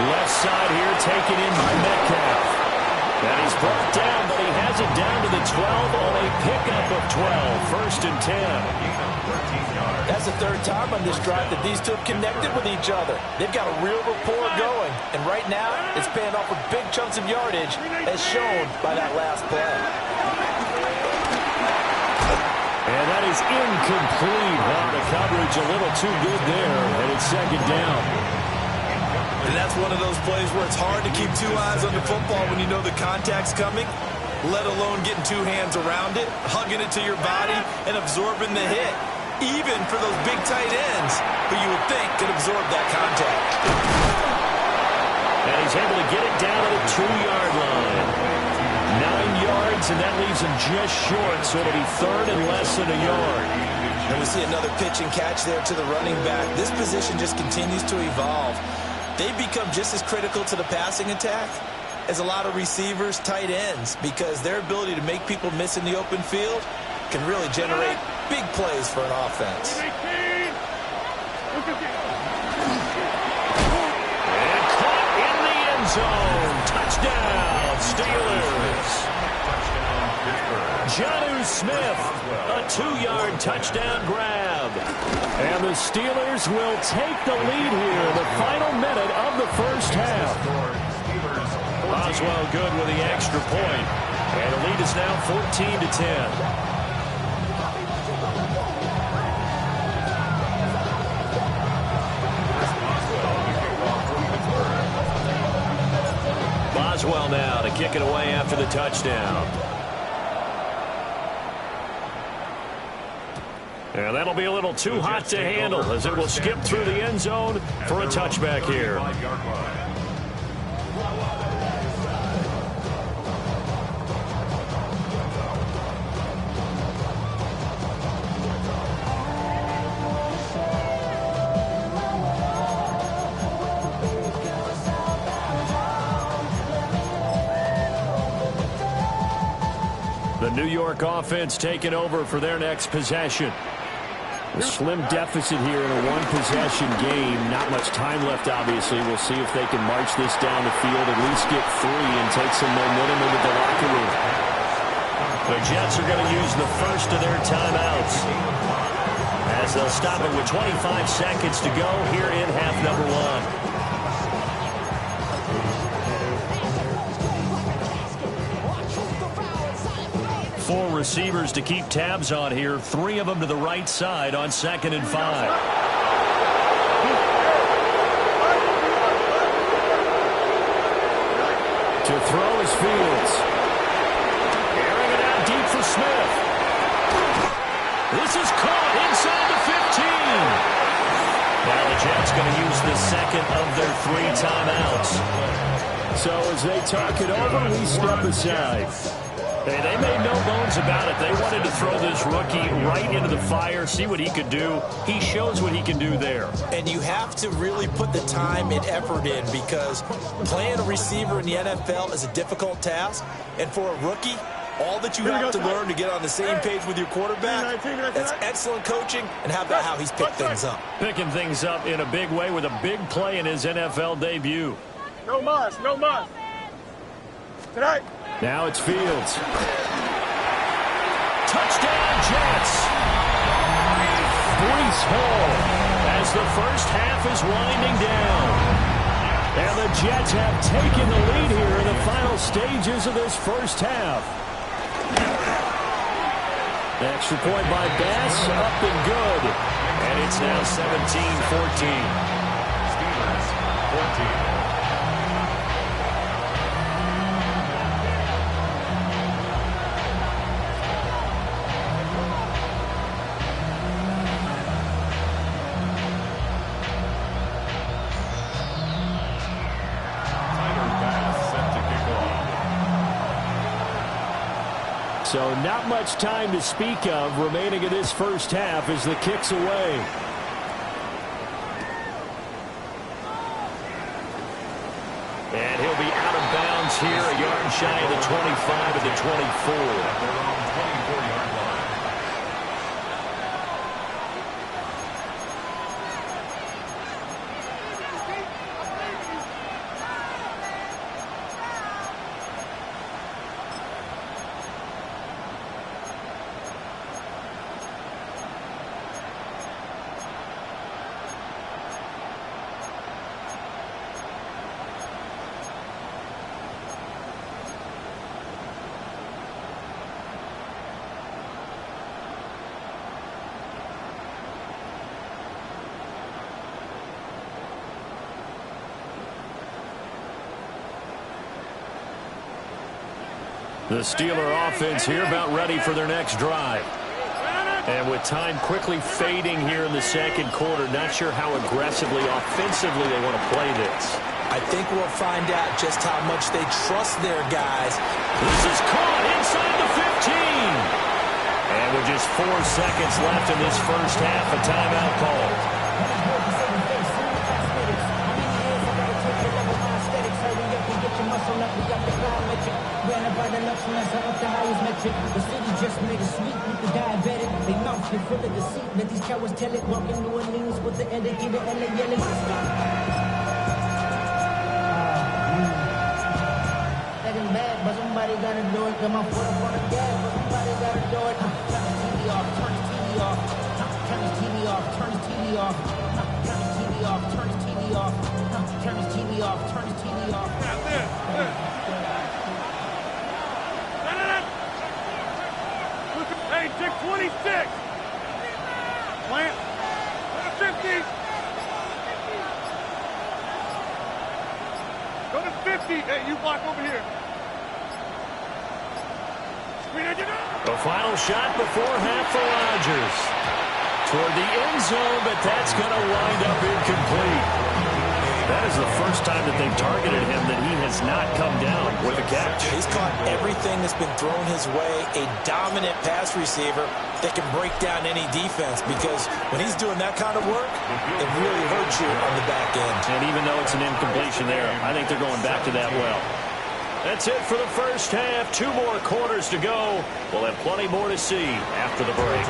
Speaker 16: Left side here taken in by Metcalf. And he's brought down, but he has it down to the 12 on a pickup of 12. 1st and 10.
Speaker 18: That's the 3rd time on this drive that these two have connected with each other. They've got a real rapport going. And right now, it's paying off with big chunks of yardage, as shown by that last play.
Speaker 16: And that is incomplete. Wow, the coverage a little too good there, and it's second down.
Speaker 18: And that's one of those plays where it's hard to keep 2 eyes on the football when you know the contact's coming. let alone getting two hands around it, hugging it to your body, and absorbing the hit, even for those big tight ends who you would think could absorb that contact.
Speaker 16: And he's able to get it down to the 2-yard line. 9 yards, and that leaves him just short, so it'll be third and less than a yard.
Speaker 18: And we see another pitch and catch there to the running back. This position just continues to evolve. They've become just as critical to the passing attack as a lot of receivers, tight ends, because their ability to make people miss in the open field can really generate big plays for an offense.
Speaker 16: And caught in the end zone. Touchdown, Steelers. Jonnu Smith, a 2-yard touchdown grab. And the Steelers will take the lead here in the final minute of the first half. Boswell good with the extra point. And the lead is now 14-10. Boswell now to kick it away after the touchdown. And that'll be a little too hot to handle as it will skip through the end zone for a touchback here. The New York offense taking over for their next possession. A slim deficit here in a one-possession game. Not much time left, obviously. We'll see if they can march this down the field, at least get 3 and take some momentum into the locker room. The Jets are going to use the first of their timeouts as they'll stop it with 25 seconds to go here in half number 1. 4 receivers to keep tabs on here. 3 of them to the right side on 2nd and 5. To throw is Fields. Airing it out deep for Smith. This is caught inside the 15. Now the Jets going to use the second of their 3 timeouts. So as they talk it over, we step aside. Hey, they made no bones about it. They wanted to throw this rookie right into the fire, see what he could do. He shows what he can do there.
Speaker 18: And you have to really put the time and effort in, because playing a receiver in the NFL is a difficult task. And for a rookie, all that you have to learn to get on the same page with your quarterback, that's excellent coaching. And how about how he's picked things up?
Speaker 16: Picking things up in a big way with a big play in his NFL debut.
Speaker 5: No muss, no muss. Tonight.
Speaker 16: Now it's Fields. Touchdown, Jets. Breece Hall as the first half is winding down. And the Jets have taken the lead here in the final stages of this first half. The extra point by Bass, up and good. And it's now 17-14.
Speaker 17: Steelers, 14.
Speaker 16: So not much time to speak of remaining in this first half as the kick's away. And he'll be out of bounds here, a yard shy of the 25 of the 24.
Speaker 17: Their own 24-yard line.
Speaker 16: The Steeler offense here about ready for their next drive. And with time quickly fading here in the second quarter, not sure how aggressively, offensively they want to play this.
Speaker 18: I think we'll find out just how much they trust their guys.
Speaker 16: This is caught inside the 15. And with just 4 seconds left in this first half, a timeout called.
Speaker 15: The city just made a sweep with the diabetic. They mouth get full of deceit. Let these cowards tell it. Walking New Orleans with the etiquette and the yelling. Second bad, but somebody gotta do it. Got my foot up on the gas, but somebody gotta do it. Turn the TV off, turn the TV off. Turn the TV off, turn the TV off. Turn the TV off, turn the TV off. Turn the TV off, turn the TV off.
Speaker 4: Hey, take 26. Plant. 50. Go to 50. Hey, you block over here.
Speaker 16: The final shot before half for Rodgers. Toward the end zone, but that's going to wind up incomplete. That is the first time that they've targeted him that he has not come down with a catch.
Speaker 18: He's caught everything that's been thrown his way. A dominant pass receiver that can break down any defense, because when he's doing that kind of work, it really hurts you on the back end.
Speaker 16: And even though it's an incompletion there, I think they're going back to that well. That's it for the first half. 2 more quarters to go. We'll have plenty more to see after the break.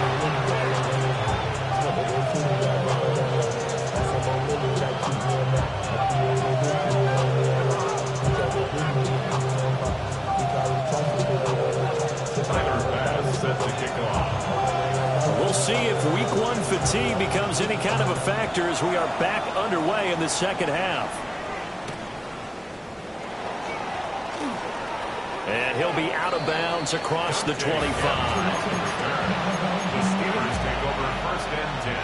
Speaker 16: We'll see if week 1 fatigue becomes any kind of a factor as we are back underway in the second half. And he'll be out of bounds across the 25.
Speaker 17: The Steelers take over first and 10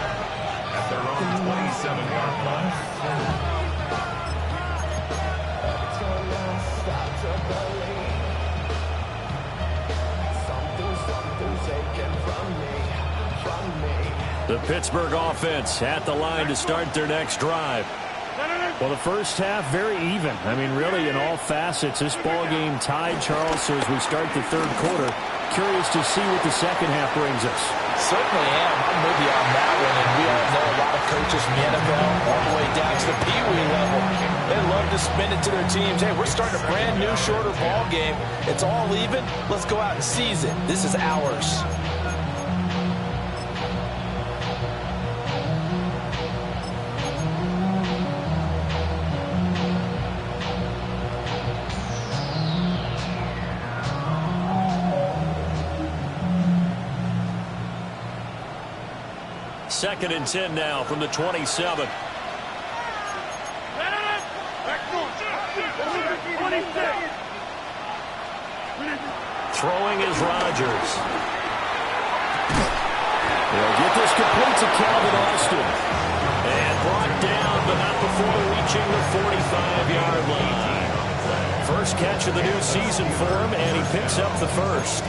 Speaker 17: at their own 27-yard line.
Speaker 16: The Pittsburgh offense at the line to start their next drive. Well, the first half, very even. I mean, really, in all facets, this ball game tied, Charles. So as we start the third quarter, curious to see what the second half brings us.
Speaker 18: Certainly am. I'm with you on that one. And we all know a lot of coaches from the NFL all the way down to the Pee Wee level. They love to spin it to their teams. Hey, we're starting a brand new, shorter ball game. It's all even. Let's go out and seize it. This is ours.
Speaker 16: Second and 10 now from the 27. Throwing is Rodgers. They'll get this complete to Calvin Austin. And brought down, but not before reaching the 45-yard line. First catch of the new season for him, and he picks up the first.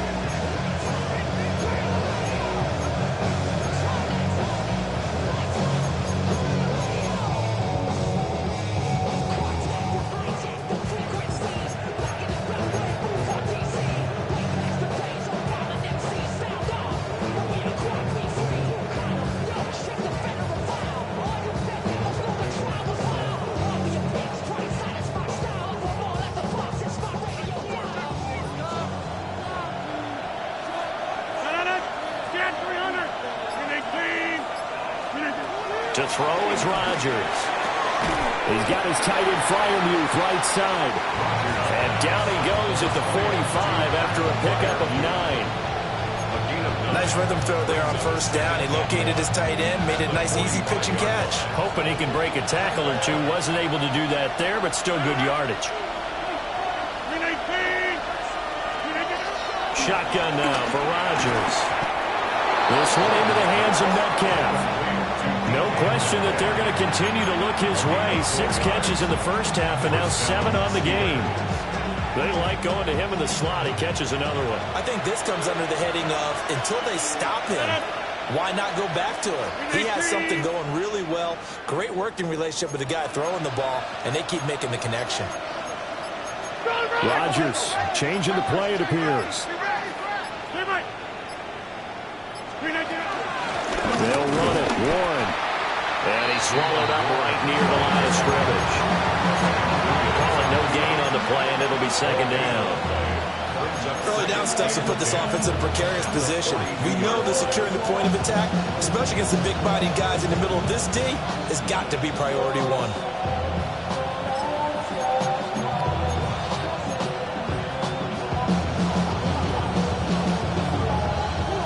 Speaker 16: To throw is Rodgers. He's got his tight end Fryermuth right side. And down he goes at the 45 after a pickup of 9.
Speaker 18: Nice rhythm throw there on first down. He located his tight end, made it a nice easy pitch and catch.
Speaker 16: Hoping he can break a tackle or two. Wasn't able to do that there, but still good yardage. Shotgun now for Rodgers. This one into the hands of Metcalf. No question that they're going to continue to look his way. 6 catches in the first half and now 7 on the game. They like going to him in the slot. He catches another one.
Speaker 18: I think this comes under the heading of until they stop him, why not go back to him? He has something going really well. Great working relationship with the guy throwing the ball, and they keep making the connection.
Speaker 16: Rodgers changing the play, it appears. They'll run it. Warren. And he's swallowed up right near the line of scrimmage. Call it no gain on the play, and it'll be second down.
Speaker 18: Early down stuff to put this offense in a precarious position. We know that securing the point of attack, especially against the big-bodied guys in the middle of this D, has got to be priority one.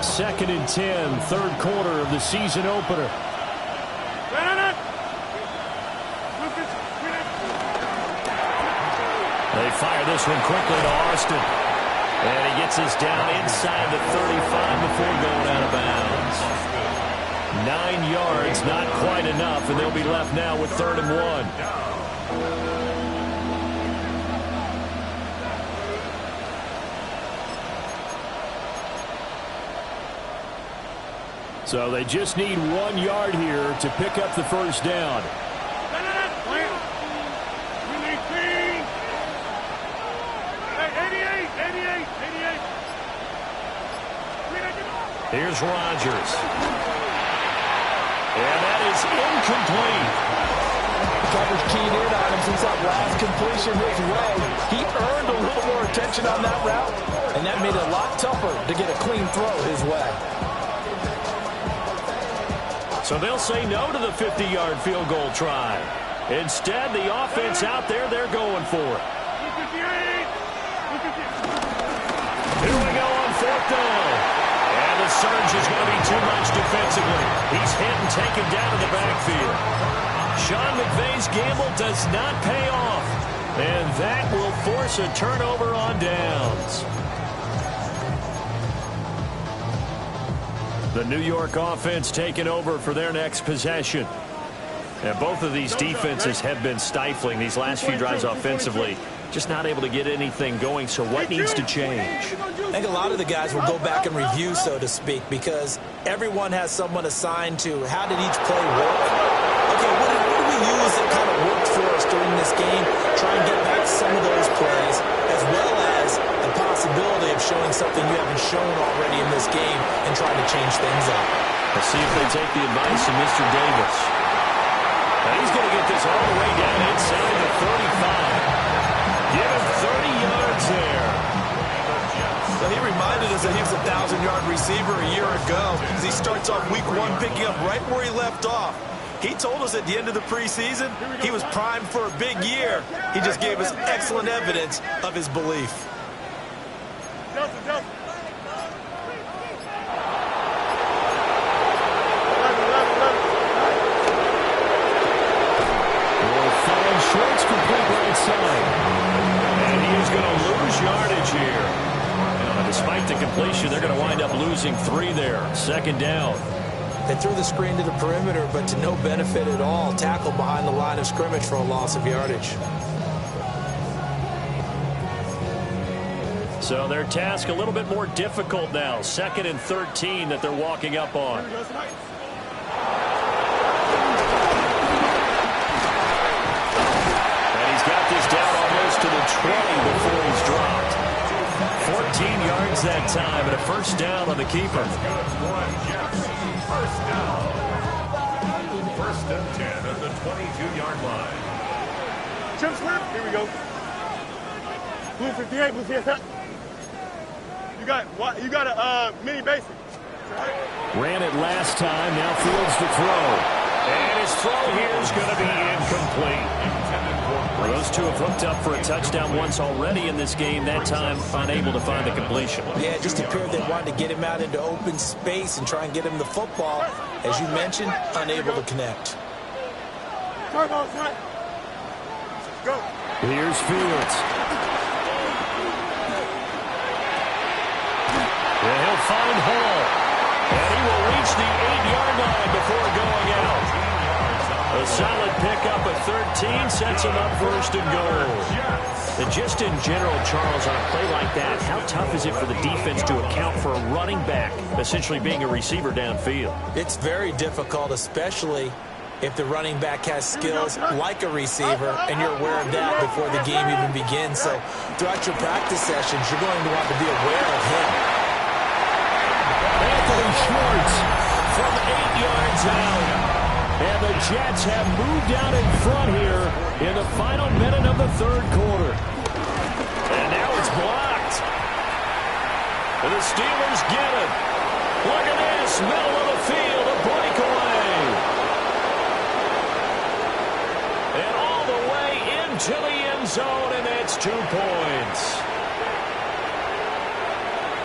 Speaker 16: Second and 10, third quarter of the season opener. They fire this one quickly to Austin. And he gets us down inside the 35 before going out of bounds. 9 yards, not quite enough, and they'll be left now with 3rd and 1. So they just need 1 yard here to pick up the first down. Here's Rodgers. And that is incomplete.
Speaker 18: Coverage keyed in on him since that last completion his way. He earned a little more attention on that route, and that made it a lot tougher to get a clean throw his way.
Speaker 16: So they'll say no to the 50-yard field goal try. Instead, the offense out there, they're going for it. Here we go on 4th down. And the surge is going to be too much defensively. He's hit and taken down to the backfield. Sean McVay's gamble does not pay off. And that will force a turnover on downs. The New York offense taking over for their next possession. And both of these defenses have been stifling these last few drives offensively. Just not able to get anything going, so what needs to change?
Speaker 18: I think a lot of the guys will go back and review, so to speak, because everyone has someone assigned to how did each play work. Okay, what did we use that kind of worked for us during this game? Try and get back some of those plays, as well as the possibility of showing something you haven't shown already in this game and trying to change things up.
Speaker 16: Let's see if they take the advice of Mr. Davis. And he's going to get this all the way down inside the 35. Give him 30 yards there.
Speaker 18: So he reminded us that he was a 1,000-yard receiver a year ago as he starts off week 1 picking up right where he left off. He told us at the end of the preseason he was primed for a big year. He just gave us excellent evidence of his belief.
Speaker 16: Short's complete right side. And he is going to lose yardage here. Despite the completion, they're going to wind up losing 3 there. 2nd down.
Speaker 18: They threw the screen to the perimeter, but to no benefit at all. Tackled behind the line of scrimmage for a loss of yardage.
Speaker 16: So their task a little bit more difficult now. 2nd and 13 that they're walking up on. Got this down almost to the 20 before he's dropped. 14 yards that time and a first down on the keeper.
Speaker 17: First down. 1st and 10 at the 22-yard line.
Speaker 5: Chip slip. Here we go. Blue 58, blue 58. You got a mini basic.
Speaker 16: Ran it last time. Now fields to throw. And his throw here is going to be incomplete. Well, those two have hooked up for a touchdown once already in this game. That time, unable to find the completion.
Speaker 18: Yeah, it just appeared they wanted to get him out into open space and try and get him the football. As you mentioned, unable to connect.
Speaker 5: Go.
Speaker 16: Here's Fields. And he'll find Hall. And he will reach the 8-yard line before going out. A solid pickup at 13 sets him up 1st and goal. And just in general, Charles, on a play like that, how tough is it for the defense to account for a running back essentially being a receiver downfield?
Speaker 18: It's very difficult, especially if the running back has skills like a receiver, and you're aware of that before the game even begins. So throughout your practice sessions, you're going to want to be aware of him.
Speaker 16: Anthony Schwartz from 8 yards out. And the Jets have moved out in front here in the final minute of the third quarter. And now it's blocked. And the Steelers get it. Look at this, middle of the field, a breakaway. And all the way into the end zone, and it's 2 points.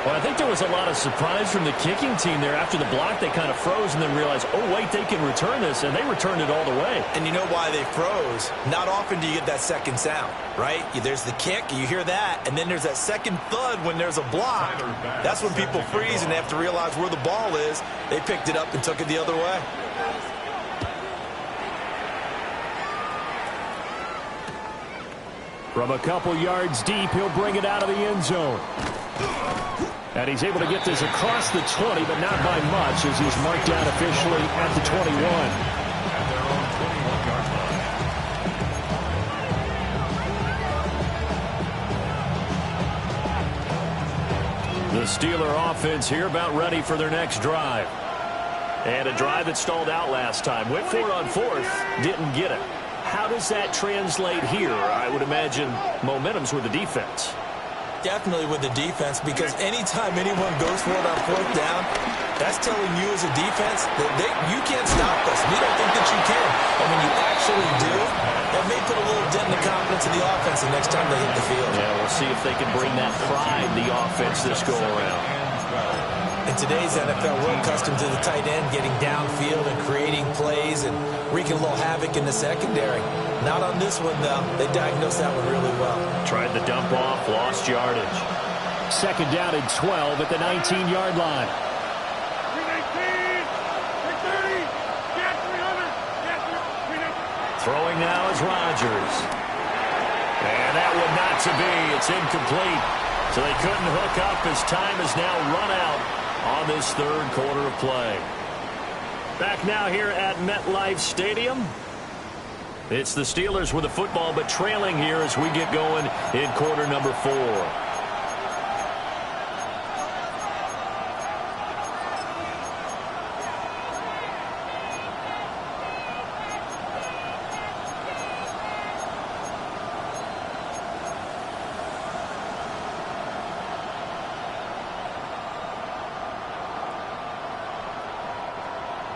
Speaker 16: Well, I think there was a lot of surprise from the kicking team there. After the block, they kind of froze and then realized, oh, wait, they can return this, and they returned it all the way.
Speaker 18: And you know why they froze? Not often do you get that second sound, right? There's the kick, you hear that, and then there's that second thud when there's a block. That's when people freeze and they have to realize where the ball is. They picked it up and took it the other way.
Speaker 16: From a couple yards deep, he'll bring it out of the end zone. And he's able to get this across the 20, but not by much, as he's marked down officially at the 21. The Steeler offense here about ready for their next drive. And a drive that stalled out last time. Went for it on fourth, didn't get it. How does that translate here? I would imagine momentum's with the defense.
Speaker 18: Definitely with the defense, because anytime anyone goes for it on fourth down, that's telling you as a defense that you can't stop us. We don't think that you can. And when you actually do, that may put a little dent in the confidence of the offense the next time they hit the field.
Speaker 16: Yeah, we'll see if they can bring that pride, the offense, this go around.
Speaker 18: In today's NFL, we're accustomed to the tight end getting downfield and creating plays and wreaking a little havoc in the secondary. Not on this one, though. They diagnosed that one really well.
Speaker 16: Tried the dump off, lost yardage. Second down and 12 at the 19-yard line.
Speaker 4: 319,
Speaker 16: Throwing now is Rodgers. And that one not to be. It's incomplete. So they couldn't hook up as time has now run out on this third quarter of play. Back now here at MetLife Stadium. It's the Steelers with the football, but trailing here as we get going in quarter number 4.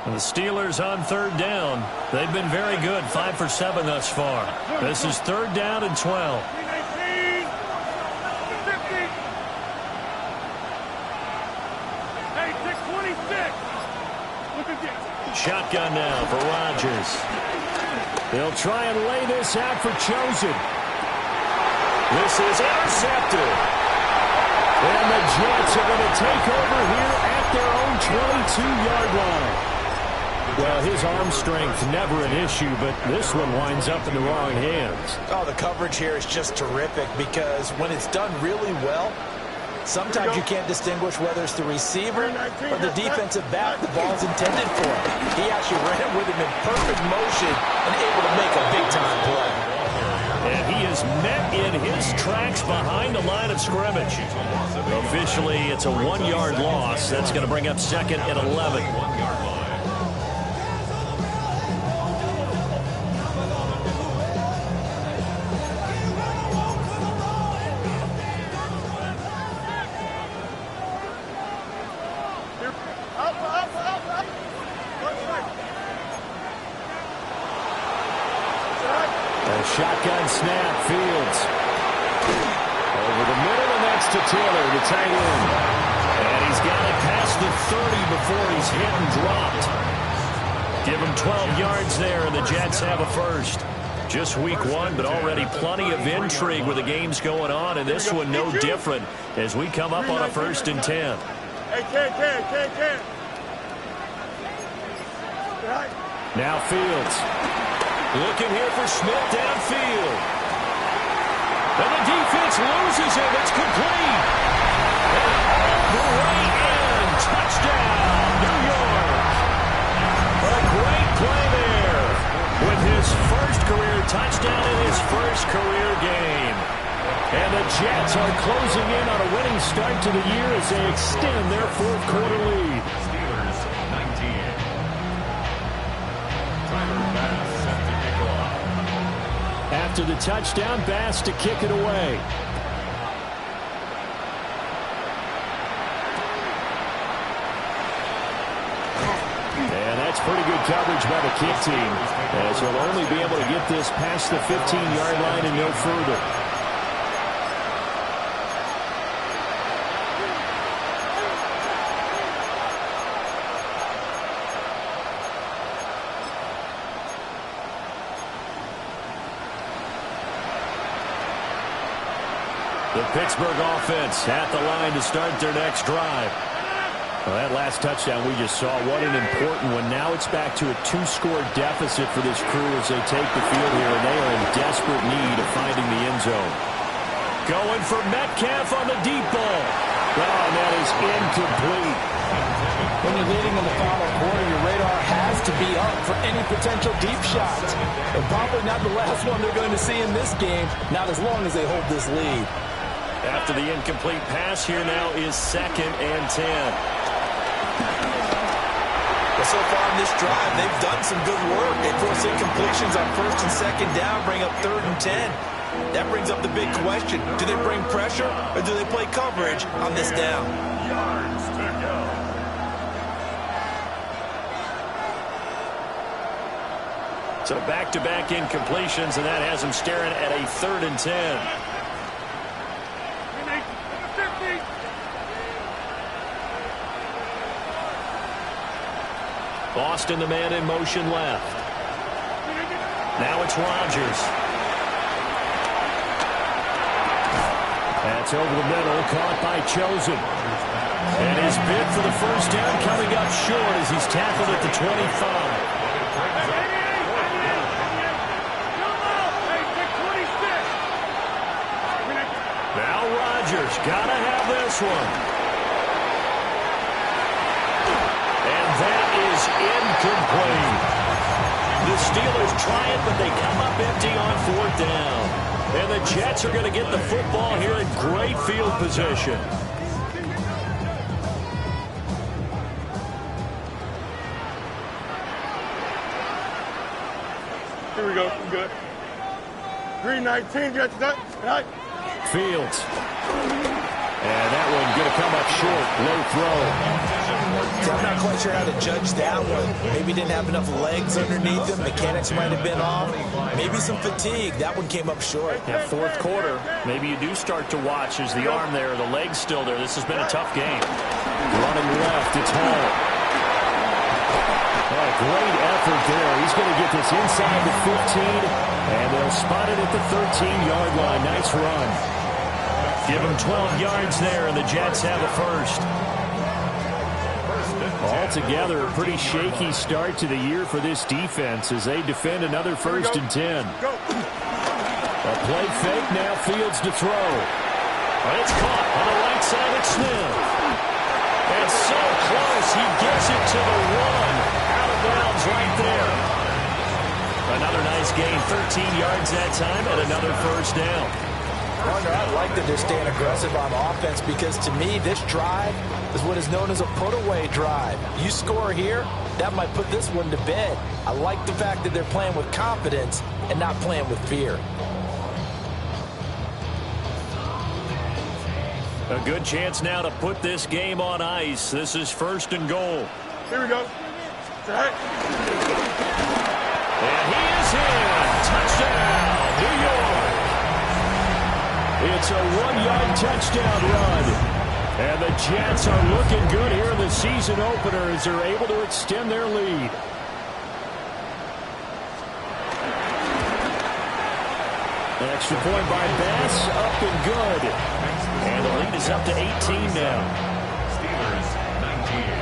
Speaker 16: The Steelers on third down. They've been very good, 5 for 7 thus far. This is third down and 12.
Speaker 4: 319, 50. Hey, 626. Look at this.
Speaker 16: Shotgun now for Rodgers. They'll try and lay this out for Chosen. This is intercepted. And the Jets are going to take over here at their own 22-yard line. Well, his arm strength never an issue, but this one winds up in the wrong hands.
Speaker 18: Oh, the coverage here is just terrific, because when it's done really well, sometimes you can't distinguish whether it's the receiver or the defensive back the ball's intended for. He actually ran with him in perfect motion and able to make a big-time play.
Speaker 16: And he is met in his tracks behind the line of scrimmage. Officially, it's a 1-yard loss. That's going to bring up second and 11. Shotgun snap, Fields. Over the middle, and that's to Taylor, the tight end. And he's got it past the 30 before he's hit and dropped. Give him 12 yards there, and the Jets have a first. Just week 1, but already plenty of intrigue with the games going on, and this one no different as we come up on a 1st and 10.
Speaker 4: Hey, Ken.
Speaker 16: Now Fields. Looking here for Smith downfield. And the defense loses him. It's complete. And all the way in. Touchdown, New York. A great play there with his first career touchdown in his first career game. And the Jets are closing in on a winning start to the year as they extend their fourth quarter lead.
Speaker 17: Steelers 19. Tyler Bass set to kick off.
Speaker 16: After the touchdown, Bass to kick it away. And that's pretty good coverage by the kick team, as he'll only be able to get this past the 15-yard line and no further. The Pittsburgh offense at the line to start their next drive. Well, that last touchdown we just saw, what an important one. Now it's back to a 2-score deficit for this crew as they take the field here, and they are in desperate need of finding the end zone. Going for Metcalf on the deep ball. Oh, and that is incomplete.
Speaker 18: When you're leading in the final quarter, your radar has to be up for any potential deep shots. And probably not the last one they're going to see in this game, not as long as they hold this lead.
Speaker 16: After the incomplete pass, here now is 2nd and 10.
Speaker 18: Well, so far in this drive, they've done some good work. They force incompletions on 1st and 2nd down, bring up 3rd and 10. That brings up the big question. Do they bring pressure or do they play coverage on this down?
Speaker 17: Yards to go.
Speaker 16: So back-to-back incompletions, and that has them staring at a 3rd and 10. Boston, the man in motion left. Now it's Rodgers. That's over the middle, caught by Chosen. And his bid for the first down coming up short as he's tackled at the 25. Now Rodgers, gotta have this one. That is incomplete. The Steelers try it, but they come up empty on 4th down. And the Jets are going to get the football here in great field position.
Speaker 5: Here we go. I'm good. Green 19, Jets tonight.
Speaker 16: Fields. And that one going to come up short. Low throw.
Speaker 18: I'm not quite sure how to judge that one. Maybe didn't have enough legs underneath him. Mechanics might have been off. Maybe some fatigue. That one came up short.
Speaker 16: Yeah, 4th quarter. Maybe you do start to watch as the arm there, the leg's still there. This has been a tough game. Running left, it's Hall. Oh, great effort there. He's going to get this inside the 15, and they'll spot it at the 13-yard line. Nice run. Give him 12 yards there, and the Jets have a first. Altogether, a pretty shaky start to the year for this defense as they defend another 1st and 10. A play fake, now Fields to throw. But it's caught on the right side at Smith. And so close, he gets it to the 1. Out of bounds right there. Another nice gain, 13 yards that time, and another 1st down.
Speaker 18: Partner, I like that they're staying aggressive on offense because, to me, this drive is what is known as a put-away drive. You score here, that might put this one to bed. I like the fact that they're playing with confidence and not playing with fear.
Speaker 16: A good chance now to put this game on ice. This is 1st and goal.
Speaker 5: Here we go. Right.
Speaker 16: And he is in. Touchdown, New York. It's a 1-yard touchdown run. And the Jets are looking good here in the season opener as they're able to extend their lead. An extra point by Bass, up and good. And the lead is up to 18 now.
Speaker 17: Steelers 19.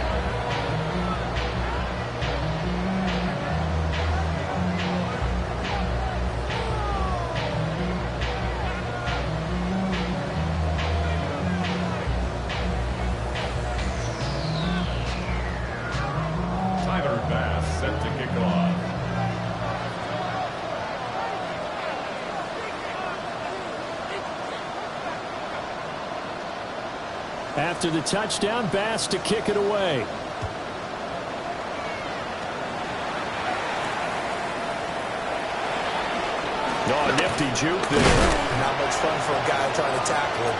Speaker 17: Tyler Bass set to kick off.
Speaker 16: After the touchdown, Bass to kick it away. Oh, nifty juke there.
Speaker 18: Not much fun for a guy trying to tackle him.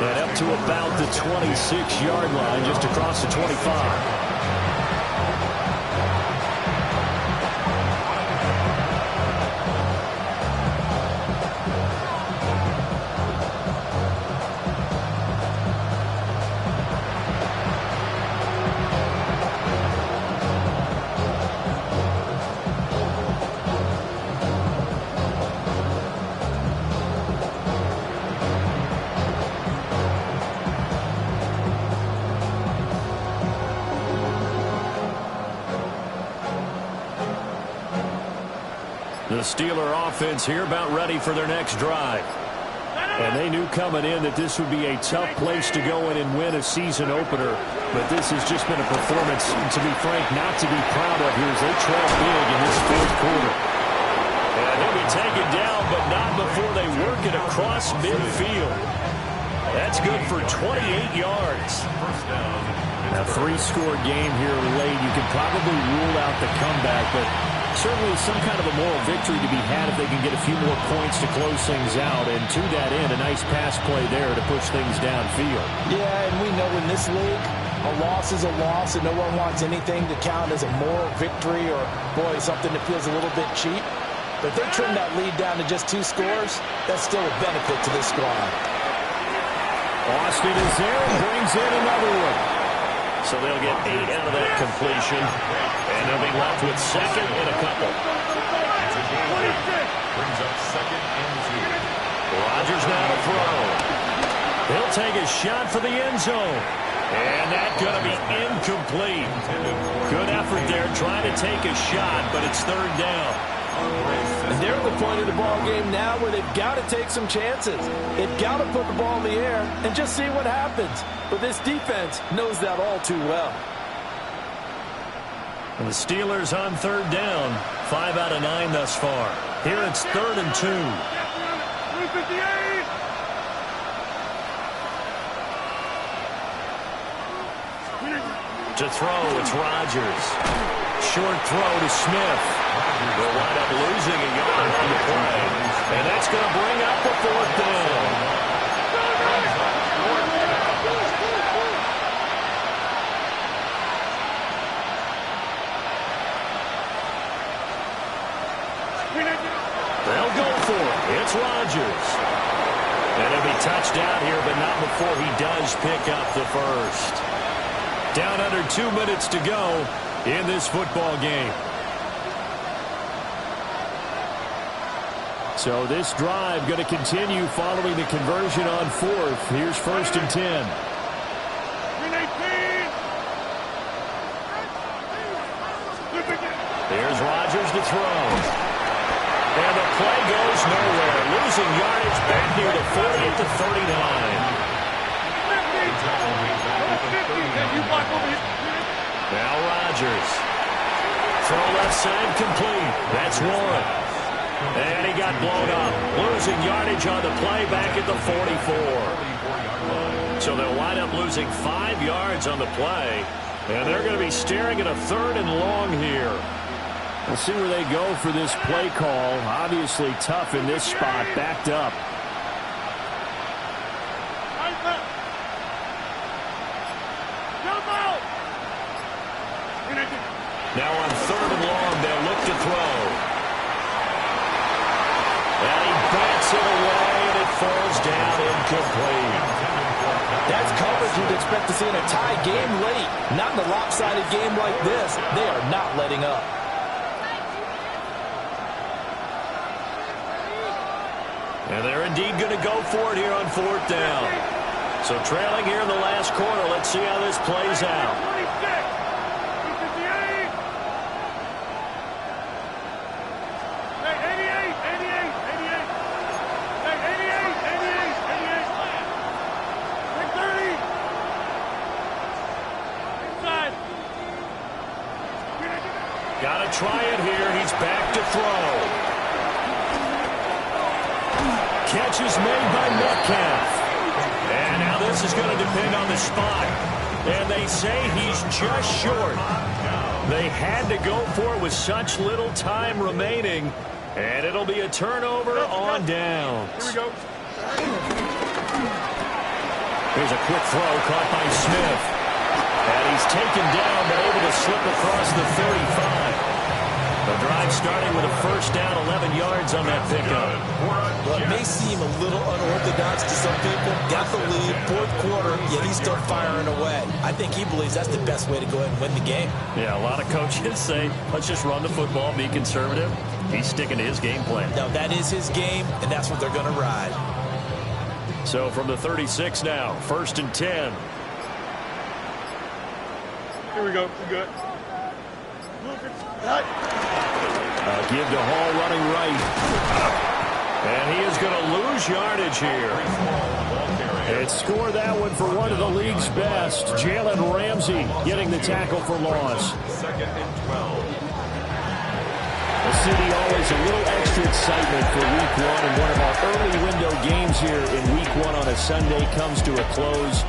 Speaker 16: And up to about the 26-yard line, just across the 25. The Steeler offense here about ready for their next drive. And they knew coming in that this would be a tough place to go in and win a season opener. But this has just been a performance, to be frank, not to be proud of here as they trail big in this fourth quarter. And he'll be taken down, but not before they work it across midfield. That's good for 28 yards. A three-score game here late. You can probably rule out the comeback, but certainly some kind of a moral victory to be had if they can get a few more points to close things out. And to that end, a nice pass play there to push things downfield.
Speaker 18: Yeah, and we know in this league, a loss is a loss, and no one wants anything to count as a moral victory or, boy, something that feels a little bit cheap. But if they trim that lead down to just 2 scores, that's still a benefit to this squad.
Speaker 16: Austin is there and brings in another one. So they'll get 8 out of that completion. And they'll be left with second and a couple.
Speaker 17: Brings up second and 2.
Speaker 16: Rodgers now to throw. He'll take a shot for the end zone. And that's going to be incomplete. Good effort there trying to take a shot, but it's third down.
Speaker 18: And they're at the point of the ball game now where they've got to take some chances. They've got to put the ball in the air and just see what happens. But this defense knows that all too well.
Speaker 16: And the Steelers on third down. 5 out of 9 thus far. Here it's 3rd and 2.
Speaker 4: 358.
Speaker 16: To throw, it's Rodgers. Short throw to Smith. They'll wind up losing a yard on the play. And that's going to bring up the 4th down. They'll go for it. It's Rodgers. And he'll be touched out here, but not before he does pick up the first. Down under 2 minutes to go in this football game. So this drive going to continue following the conversion on 4th. Here's 1st and 10. Here's Rodgers to throw. And the play goes nowhere. Losing yardage back near the 40 at the 39. Now Rodgers. Throw left side complete. That's 1. And he got blown up. Losing yardage on the play back at the 44. So they'll wind up losing 5 yards on the play. And they're going to be staring at a 3rd and long here. We'll see where they go for this play call. Obviously tough in this spot, backed up. Now on 3rd and long, they'll look to throw. And he bats it away, and it falls down incomplete.
Speaker 18: That's coverage you'd expect to see in a tie game late. Not in a lopsided game like this. They are not letting up.
Speaker 16: And they're indeed going to go for it here on 4th down. So trailing here in the last quarter. Let's see how this plays out. Got to try it here. He's back to throw. Catch is made by Metcalf. And now this is going to depend on the spot. And they say he's just short. They had to go for it with such little time remaining. And it'll be a turnover on downs.
Speaker 4: Here we go.
Speaker 16: Here's a quick throw caught by Smith. And he's taken down but able to slip across the 35. The drive starting with a first down, 11 yards on that pickup.
Speaker 18: Well, it may seem a little unorthodox to some people. Got the lead, fourth quarter, yet he's still firing away. I think he believes that's the best way to go ahead and win the game.
Speaker 16: Yeah, a lot of coaches say, let's just run the football, be conservative. He's sticking to his game plan.
Speaker 18: No, that is his game, and that's what they're going to ride.
Speaker 16: So from the 36 now, 1st and 10.
Speaker 4: Here we go. We're good.
Speaker 16: Give to Hall running right. And he is going to lose yardage here. And score that one for one of the league's best. Jalen Ramsey getting the tackle for loss.
Speaker 17: 2nd and 12.
Speaker 16: The city always a little extra excitement for week one. And one of our early window games here in week one on a Sunday comes to a close.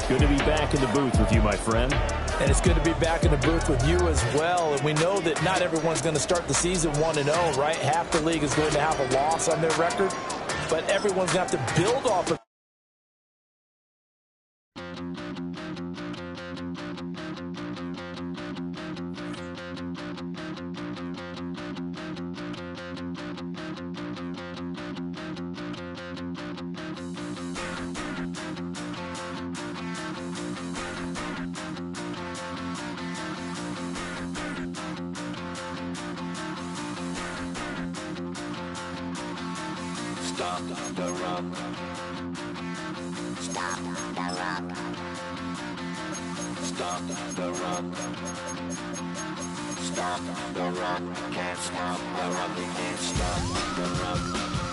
Speaker 16: Good to be back in the booth with you, my friend.
Speaker 18: And it's good to be back in the booth with you as well. And we know that not everyone's going to start the season 1-0, right? Half the league is going to have a loss on their record. But everyone's going to have to build off of
Speaker 12: Stop the run. Stop the run. Stop the run. Stop the run. Can't stop the run. We can't stop the run.